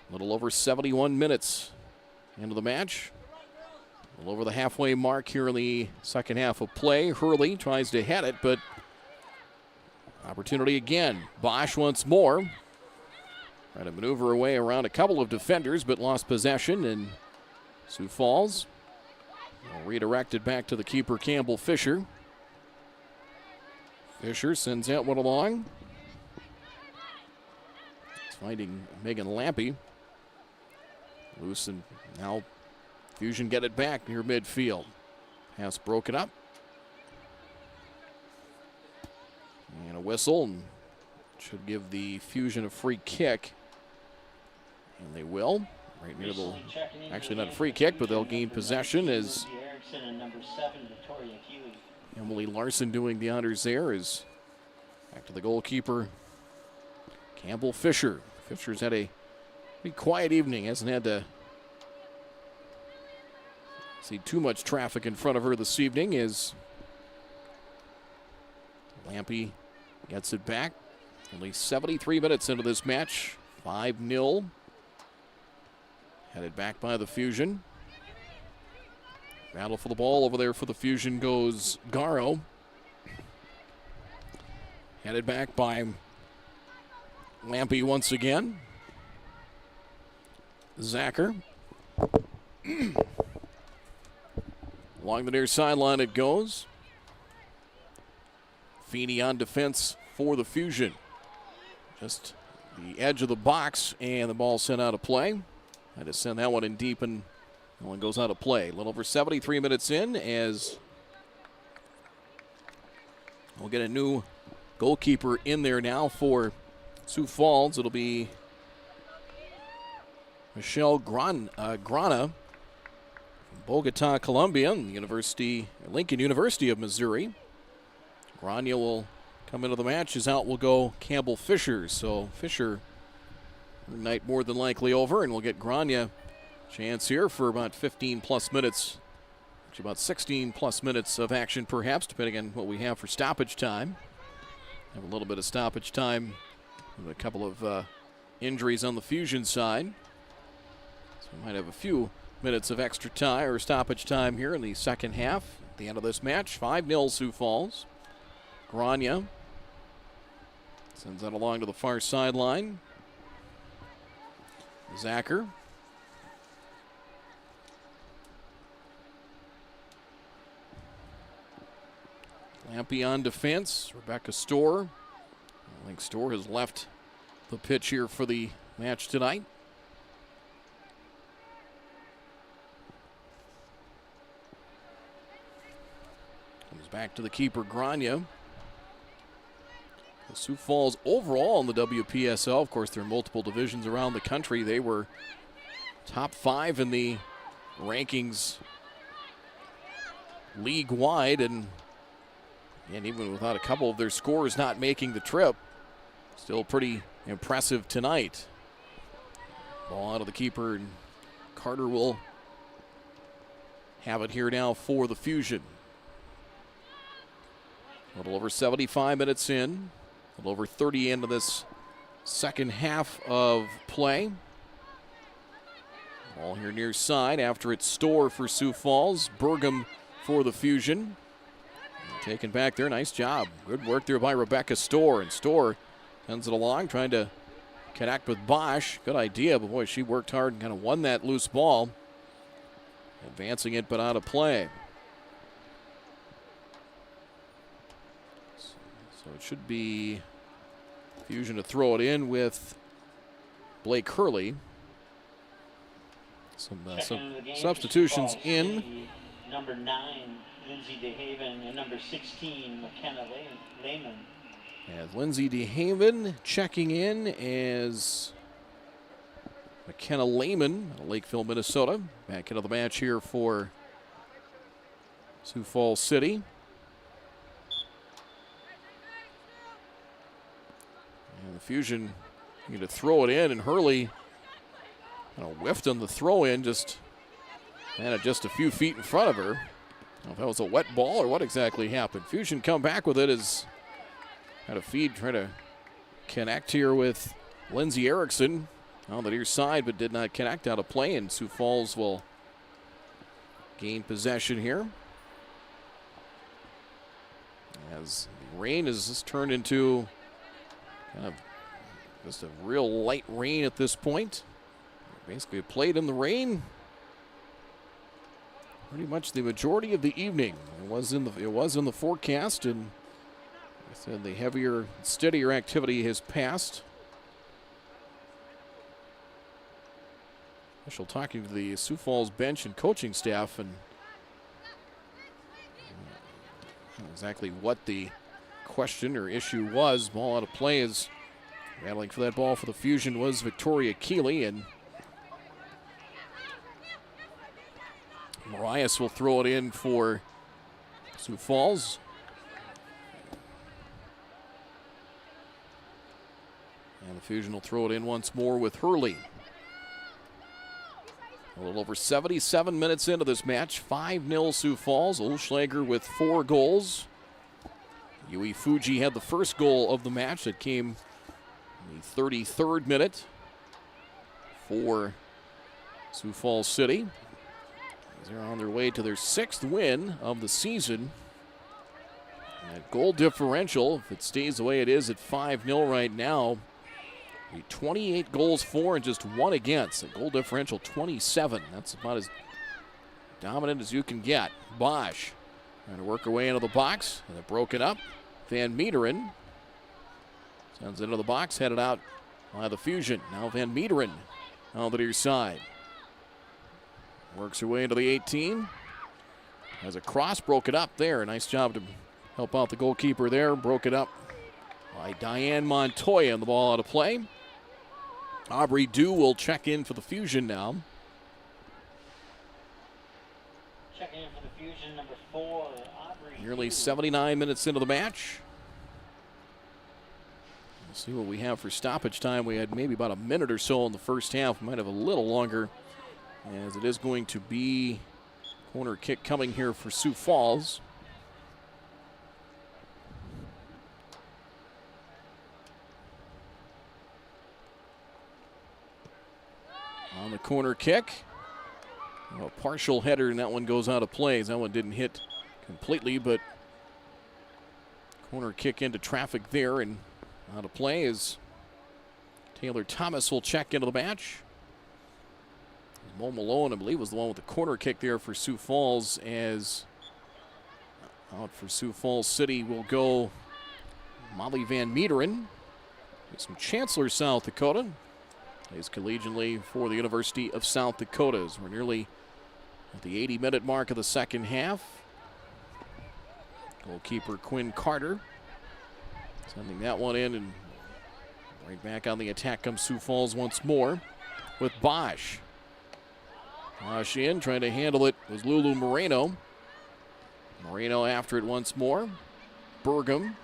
A little over 71 minutes into the match. A little over the halfway mark here in the second half of play. Hurley tries to head it, but opportunity again. Bosch once more. Trying to maneuver her way around a couple of defenders, but lost possession, and Sioux Falls redirected back to the keeper, Campbell Fisher. Fisher sends that one along. It's finding Megan Lampy. Loose, and now Fusion get it back near midfield. Pass broken up. And a whistle, and should give the Fusion a free kick. And they will. Right near the, actually not a free kick, but they'll gain possession as Emily Larson doing the honors there is back to the goalkeeper, Campbell Fisher. Fisher's had a pretty quiet evening, hasn't had to see too much traffic in front of her this evening as Lampy gets it back. Only 73 minutes into this match, 5-0. Headed back by the Fusion. Battle for the ball over there for the Fusion goes Garrow. Headed back by Lampy once again. Zacher. Along the near sideline it goes. Feeney on defense for the Fusion. Just the edge of the box, and the ball sent out of play. Had to send that one in deep, and that one goes out of play. A little over 73 minutes in, as we'll get a new goalkeeper in there now for Sioux Falls. It'll be Michelle Grana from Bogota, Colombia, Lincoln University of Missouri. Grania will come into the match. As out will go Campbell Fisher. So Fisher, her night more than likely over, and we'll get Grania chance here for about 15 plus minutes. Actually, about 16 plus minutes of action, perhaps, depending on what we have for stoppage time. Have a little bit of stoppage time with a couple of injuries on the Fusion side. So we might have a few minutes of extra time or stoppage time here in the second half. At the end of this match, 5-0 Sioux Falls. Grania sends that along to the far sideline. Zacher. Lampy on defense. Rebecca Storr. I think Storr has left the pitch here for the match tonight. Comes back to the keeper, Grania. The Sioux Falls overall in the WPSL, of course, there are multiple divisions around the country. They were top 5 in the rankings league-wide, and even without a couple of their scores not making the trip, still pretty impressive tonight. Ball out of the keeper, and Carter will have it here now for the Fusion. A little over 75 minutes in. A little over 30 into this second half of play. Ball here near side after it's Storr for Sioux Falls. Burgum for the Fusion. Taken back there. Nice job. Good work there by Rebecca Storr. And Storr sends it along, trying to connect with Bosch. Good idea, but boy, she worked hard and kind of won that loose ball. Advancing it, but out of play. So it should be Fusion to throw it in with Blake Hurley. Some substitutions in. Number 9, Lindsay DeHaven, and number 16, McKenna Lehman. As Lindsay DeHaven checking in as McKenna Lehman out of Lakeville, Minnesota. Back into the match here for Sioux Falls City. And the Fusion need to throw it in, and Hurley kind of whiffed on the throw in, just had it just a few feet in front of her. I don't know if that was a wet ball or what exactly happened. Fusion come back with it as had a feed, trying to connect here with Lindsay Erickson on the near side, but did not connect, out of play, and Sioux Falls will gain possession here. As the rain has just turned into kind of just a real light rain at this point. Basically played in the rain pretty much the majority of the evening. It was in the forecast, and I said the heavier, steadier activity has passed. Official talking to the Sioux Falls bench and coaching staff, and not exactly what the question or issue was. Ball out of play, as battling for that ball for the Fusion was Victoria Keeley, and Marias will throw it in for Sioux Falls. And the Fusion will throw it in once more with Hurley. A little over 77 minutes into this match. 5-0 Sioux Falls. Olschlager with 4 goals. Yui Fuji had the first goal of the match. That came in the 33rd minute for Sioux Falls City. They're on their way to their 6th win of the season. That goal differential, if it stays the way it is at 5-0 right now, 28 goals for and just 1 against. A goal differential 27. That's about as dominant as you can get. Bosch trying to work her way into the box. And they're broken up. Van Meeteren sends it into the box, headed out by the Fusion. Now Van Meeteren on the near side. Works her way into the 18. Has a cross, broke it up there. Nice job to help out the goalkeeper there. Broke it up by Diane Montoya, and the ball out of play. Aubrey Dew will check in for the Fusion now. Checking in for the Fusion, number 4, Aubrey. Nearly 79 minutes into the match. We'll see what we have for stoppage time. We had maybe about a minute or so in the first half. We might have a little longer, as it is going to be corner kick coming here for Sioux Falls. On the corner kick. A partial header, and that one goes out of play. That one didn't hit completely, but corner kick into traffic there, and out of play as Taylor Thomas will check into the match. Mo Malone, I believe, was the one with the corner kick there for Sioux Falls, as out for Sioux Falls City will go Molly Van Meeteren. It's from Chancellor, South Dakota. Plays collegiately for the University of South Dakota. As we're nearly at the 80-minute mark of the second half. Goalkeeper Quinn Carter sending that one in, and right back on the attack comes Sioux Falls once more with Bosch. Bosch in, trying to handle it was Lulu Moreno. Moreno after it once more. Burgum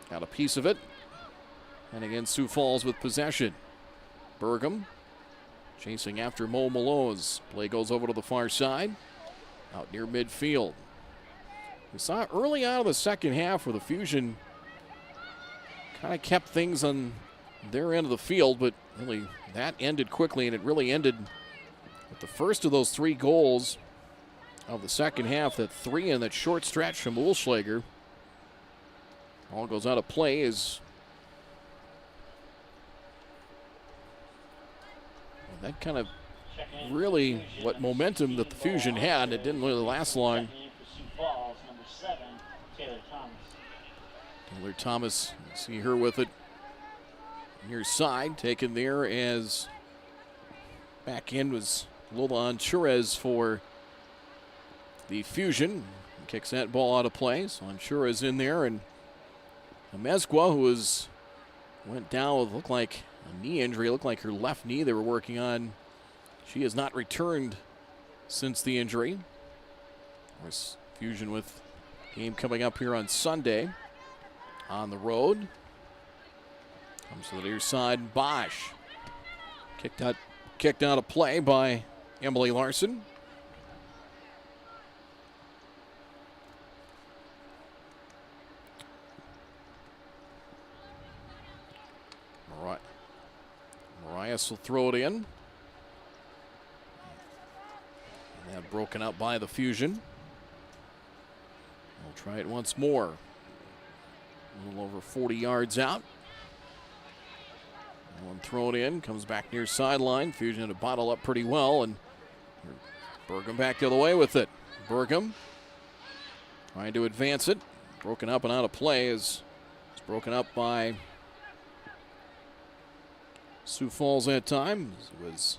got a piece of it. And again, Sioux Falls with possession. Burgum chasing after Mo Malone's. Play goes over to the far side, out near midfield. We saw early out of the second half where the Fusion kind of kept things on their end of the field, but really that ended quickly, and it really ended with the first of those 3 goals of the second half, that 3 in that short stretch from Ulschlager. All goes out of play as that kind of really what momentum that the Fusion had. It didn't really last long. Taylor Thomas, see her with it near side, taken there as back in was Lola Anchurez for the Fusion. Kicks that ball out of play, so Anchurez in there, and Amezcua, who went down with looked like a knee injury, looked like her left knee they were working on. She has not returned since the injury. Of course, Fusion with game coming up here on Sunday on the road. Comes to the near side, Bosch. Kicked out of play by Emily Larson. Marias will throw it in. And that broken up by the Fusion. We'll try it once more. A little over 40 yards out. That one thrown in, comes back near sideline. Fusion to bottle up pretty well, and Burgum back the other way with it. Burgum trying to advance it. Broken up and out of play as it's broken up by Sioux Falls that time. It was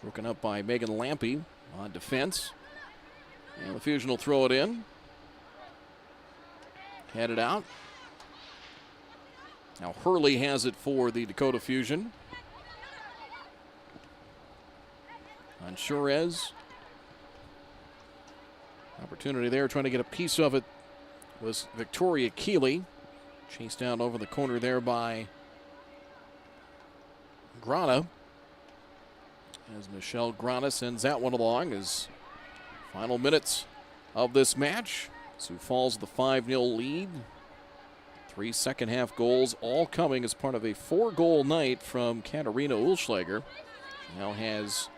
broken up by Megan Lampy on defense. And the Fusion will throw it in. Headed out. Now Hurley has it for the Dakota Fusion. Anchurez. Opportunity there, trying to get a piece of it was Victoria Keeley. Chased down over the corner there by Grana. As Michelle Grana sends that one along as final minutes of this match. Sioux Falls the 5-0 lead. 3 second-half goals, all coming as part of a 4-goal night from Katarina Ulschlager. She now has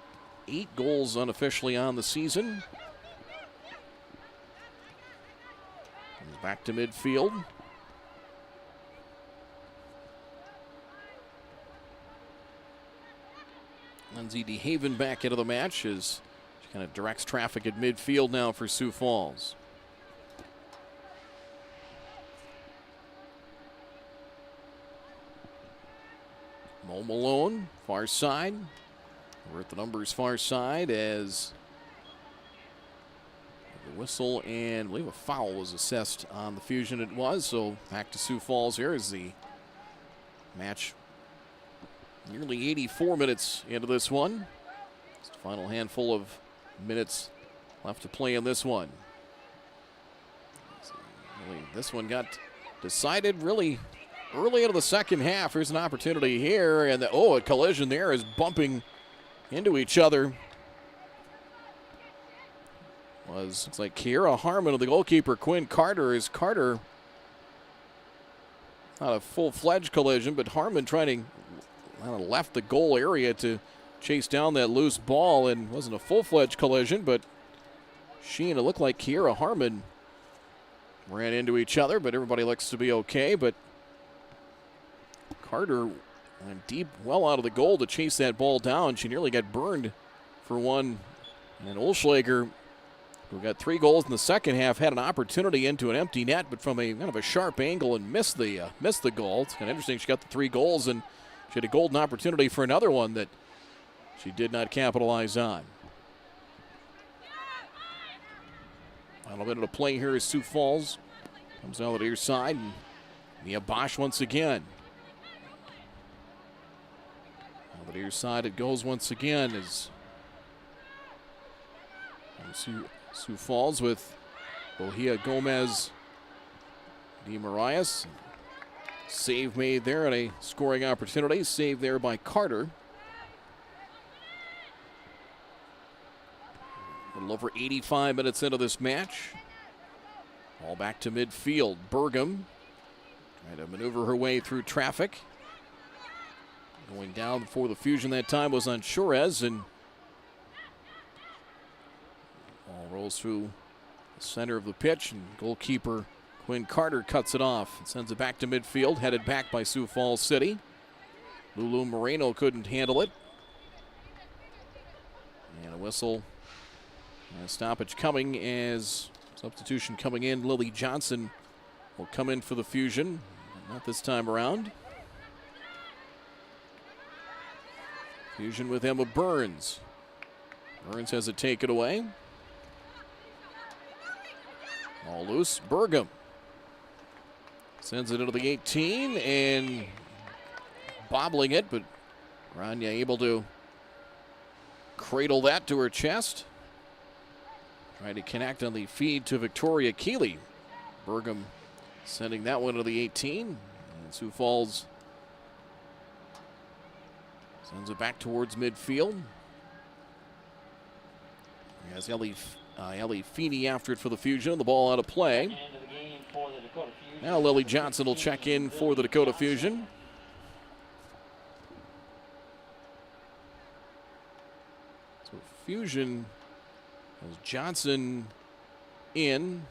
8 goals unofficially on the season. Back to midfield. Lindsay DeHaven back into the match as she kind of directs traffic at midfield now for Sioux Falls. Mo Malone, far side. We're at the numbers far side as the whistle and I believe a foul was assessed on the Fusion. It was, so back to Sioux Falls here as the match nearly 84 minutes into this one. Just a final handful of minutes left to play in this one. This one got decided really early into the second half. Here's an opportunity here, and a collision there is bumping into each other. Looks like Kiera Harmon of the goalkeeper, Quinn Carter. Is Carter, not a full-fledged collision, but Harmon trying to left the goal area to chase down that loose ball, and wasn't a full-fledged collision, but she and it looked like Kiera Harmon ran into each other, but everybody looks to be okay. But Carter went deep, well out of the goal to chase that ball down. She nearly got burned for one. And Olschlager, who got 3 goals in the second half, had an opportunity into an empty net, but from a kind of a sharp angle and missed the goal. It's kind of interesting. She got the 3 goals, and she had a golden opportunity for another one that she did not capitalize on. Final minute of play here as Sioux Falls comes out the near side, and Mia Bosch once again. On the near side it goes once again as Sioux Falls with Bohia Gomez Di Marias. Save made there and a scoring opportunity. Save there by Carter. A little over 85 minutes into this match. All back to midfield. Burgum trying to maneuver her way through traffic. Going down for the Fusion that time was on Shorez, and ball rolls through the center of the pitch, and goalkeeper Quinn Carter cuts it off and sends it back to midfield, headed back by Sioux Falls City. Lulu Moreno couldn't handle it. And a whistle. And a stoppage coming as substitution coming in. Lily Johnson will come in for the Fusion. Not this time around. Fusion with Emma Burns. Burns has it taken away. All loose. Burgum sends it into the 18 and bobbling it, but Rania able to cradle that to her chest. Trying to connect on the feed to Victoria Keeley. Burgum sending that one to the 18. And Sioux Falls sends it back towards midfield. Has Ellie Feeney after it for the Fusion. The ball out of play. Now Lily Johnson will check in for the Dakota Fusion. So Fusion has Johnson in.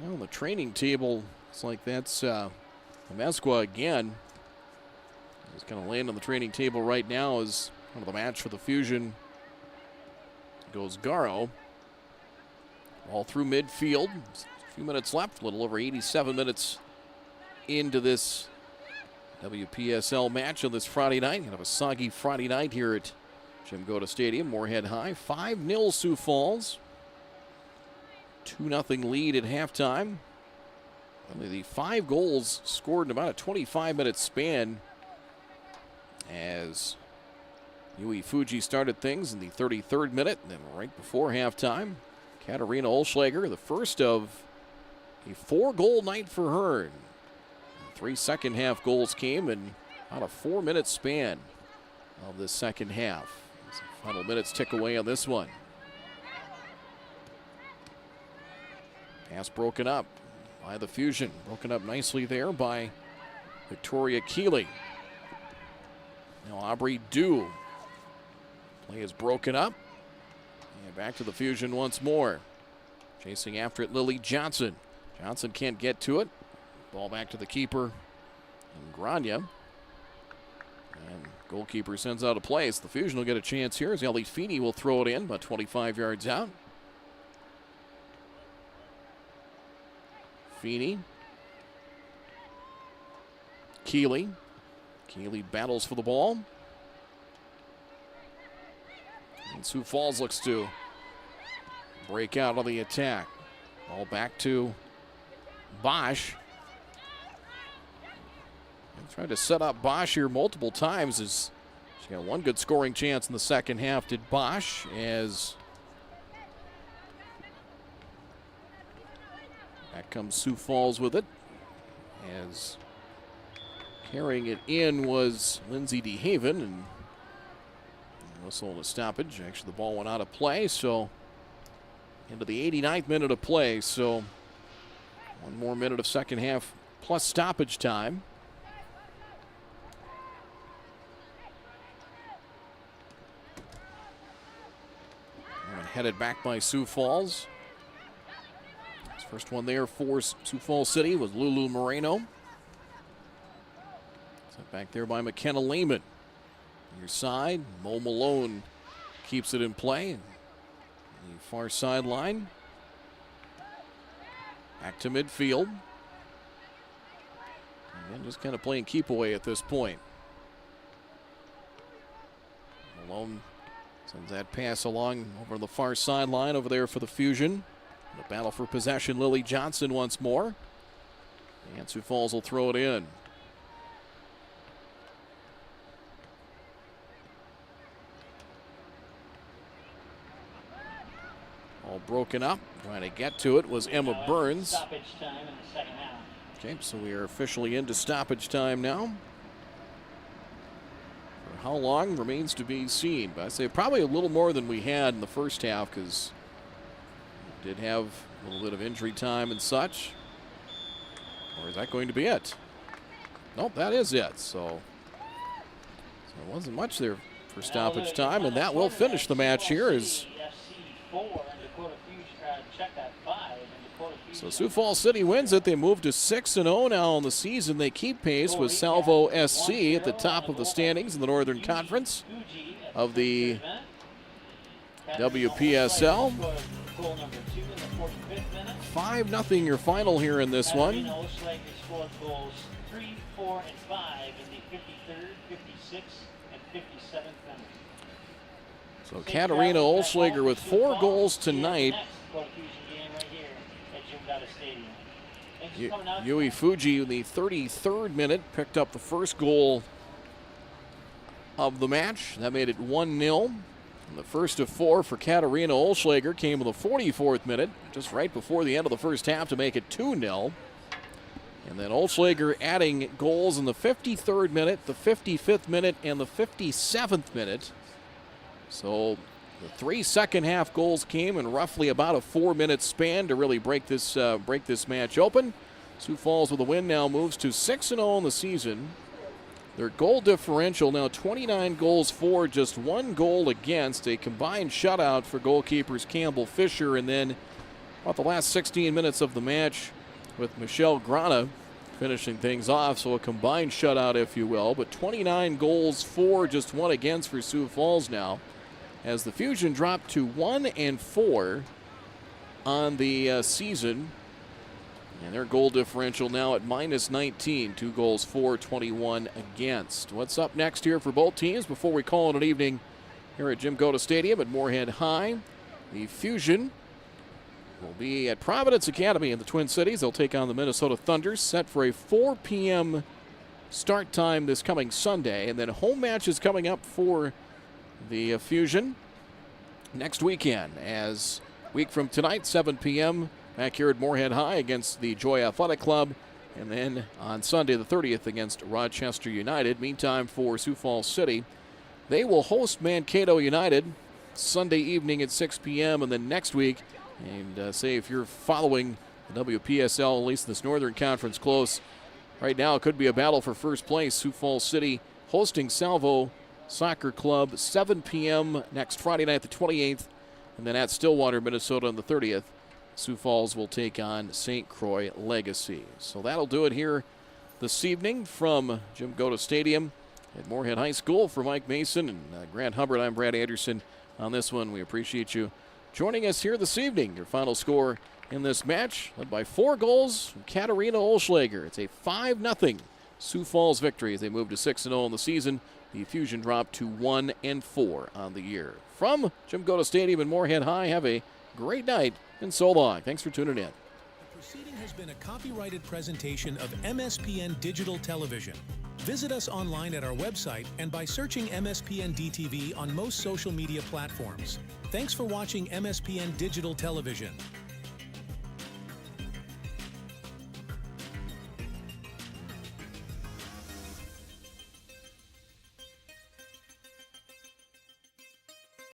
Well, the training table, it's like that's Amesqua again. He's going to land on the training table right now as one of the match for the Fusion goes Garo. All through midfield. A few minutes left, a little over 87 minutes into this WPSL match on this Friday night. Kind of a soggy Friday night here at Jim Goda Stadium, Moorhead High. 5-0 Sioux Falls. 2-0 lead at halftime. Only the 5 goals scored in about a 25-minute span as Yui Fuji started things in the 33rd minute, and then right before halftime, Katarina Olschlager, the first of a 4-goal night for her. 3 second-half goals came in about a 4-minute span of the second half. As the final minutes tick away on this one. Pass broken up by the Fusion. Broken up nicely there by Victoria Keeley. Now Aubrey Dew. Play is broken up. And back to the Fusion once more. Chasing after it, Lily Johnson. Johnson can't get to it. Ball back to the keeper, and Grania. And goalkeeper sends out a play. So the Fusion will get a chance here as Ellie Feeney will throw it in about 25 yards out. Feeney. Keeley. Keeley battles for the ball. And Sioux Falls looks to break out on the attack. Ball back to Bosch. Tried to set up Bosch here multiple times as she got one good scoring chance in the second half, did Bosch, as back comes Sioux Falls with it. As carrying it in was Lindsay DeHaven, and whistle and a stoppage. Actually, the ball went out of play, so into the 89th minute of play, so one more minute of second half plus stoppage time. Headed back by Sioux Falls. His first one there for Sioux Falls City was Lulu Moreno. Sent back there by McKenna Lehman. Near side, Mo Malone keeps it in play. The far sideline. Back to midfield. And just kind of playing keep away at this point. Malone sends that pass along over the far sideline over there for the Fusion. The battle for possession, Lily Johnson once more. And Sioux Falls will throw it in. All broken up. Trying to get to it was Emma Burns. Stoppage time in the second half. Okay, so we are officially into stoppage time now. How long remains to be seen, but I'd say probably a little more than we had in the first half because we did have a little bit of injury time and such. Or is that going to be it? Nope, that is it. So it wasn't much there for stoppage time, and that will finish the match here. So Sioux Falls City wins it. They move to 6-0 now on the season. They keep pace with Salvo SC at the top of the standings in the Northern Conference of the WPSL. 5-0 your final here in this one. So Katarina Olschlager with 4 goals tonight. Yui Fuji in the 33rd minute picked up the first goal of the match. That made it 1-0. And the first of 4 for Katarina Olschlager came in the 44th minute, just right before the end of the first half to make it 2-0. And then Olschlager adding goals in the 53rd minute, the 55th minute, and the 57th minute. So the 3 second-half goals came in roughly about a 4-minute span to really break this match open. Sioux Falls with a win now moves to 6-0 in the season. Their goal differential now 29 goals for, just 1 goal against. A combined shutout for goalkeepers Campbell Fisher, and then about the last 16 minutes of the match with Michelle Grana finishing things off. So a combined shutout, if you will, but 29 goals for, just 1 against for Sioux Falls now, as the Fusion dropped to 1-4 on the season. And their goal differential now at -19, 2 goals for, 21 against. What's up next here for both teams before we call it an evening here at Jim Dakota Stadium at Moorhead High? The Fusion will be at Providence Academy in the Twin Cities. They'll take on the Minnesota Thunders, set for a 4 p.m. start time this coming Sunday. And then home matches coming up for the Fusion next weekend, as week from tonight, 7 p.m., back here at Moorhead High against the Joy Athletic Club, and then on Sunday the 30th against Rochester United. Meantime, for Sioux Falls City, they will host Mankato United Sunday evening at 6 p.m., and then next week, and say if you're following the WPSL, at least this Northern Conference close, right now it could be a battle for first place. Sioux Falls City hosting Salvo Soccer Club, 7 p.m. next Friday night, the 28th, and then at Stillwater, Minnesota on the 30th. Sioux Falls will take on St. Croix Legacy. So that'll do it here this evening from Jim Dakota Stadium at Moorhead High School. For Mike Mason and Grant Hubbard, I'm Brad Anderson on this one. We appreciate you joining us here this evening. Your final score in this match, led by 4 goals from Katarina Olschlager. It's a 5-0 Sioux Falls victory as they move to 6-0 in the season. The Fusion dropped to 1-4 on the year. From Jim Dakota Stadium in Moorhead High, have a great night and so long. Thanks for tuning in. The proceeding has been a copyrighted presentation of MSPN Digital Television. Visit us online at our website and by searching MSPN DTV on most social media platforms. Thanks for watching MSPN Digital Television.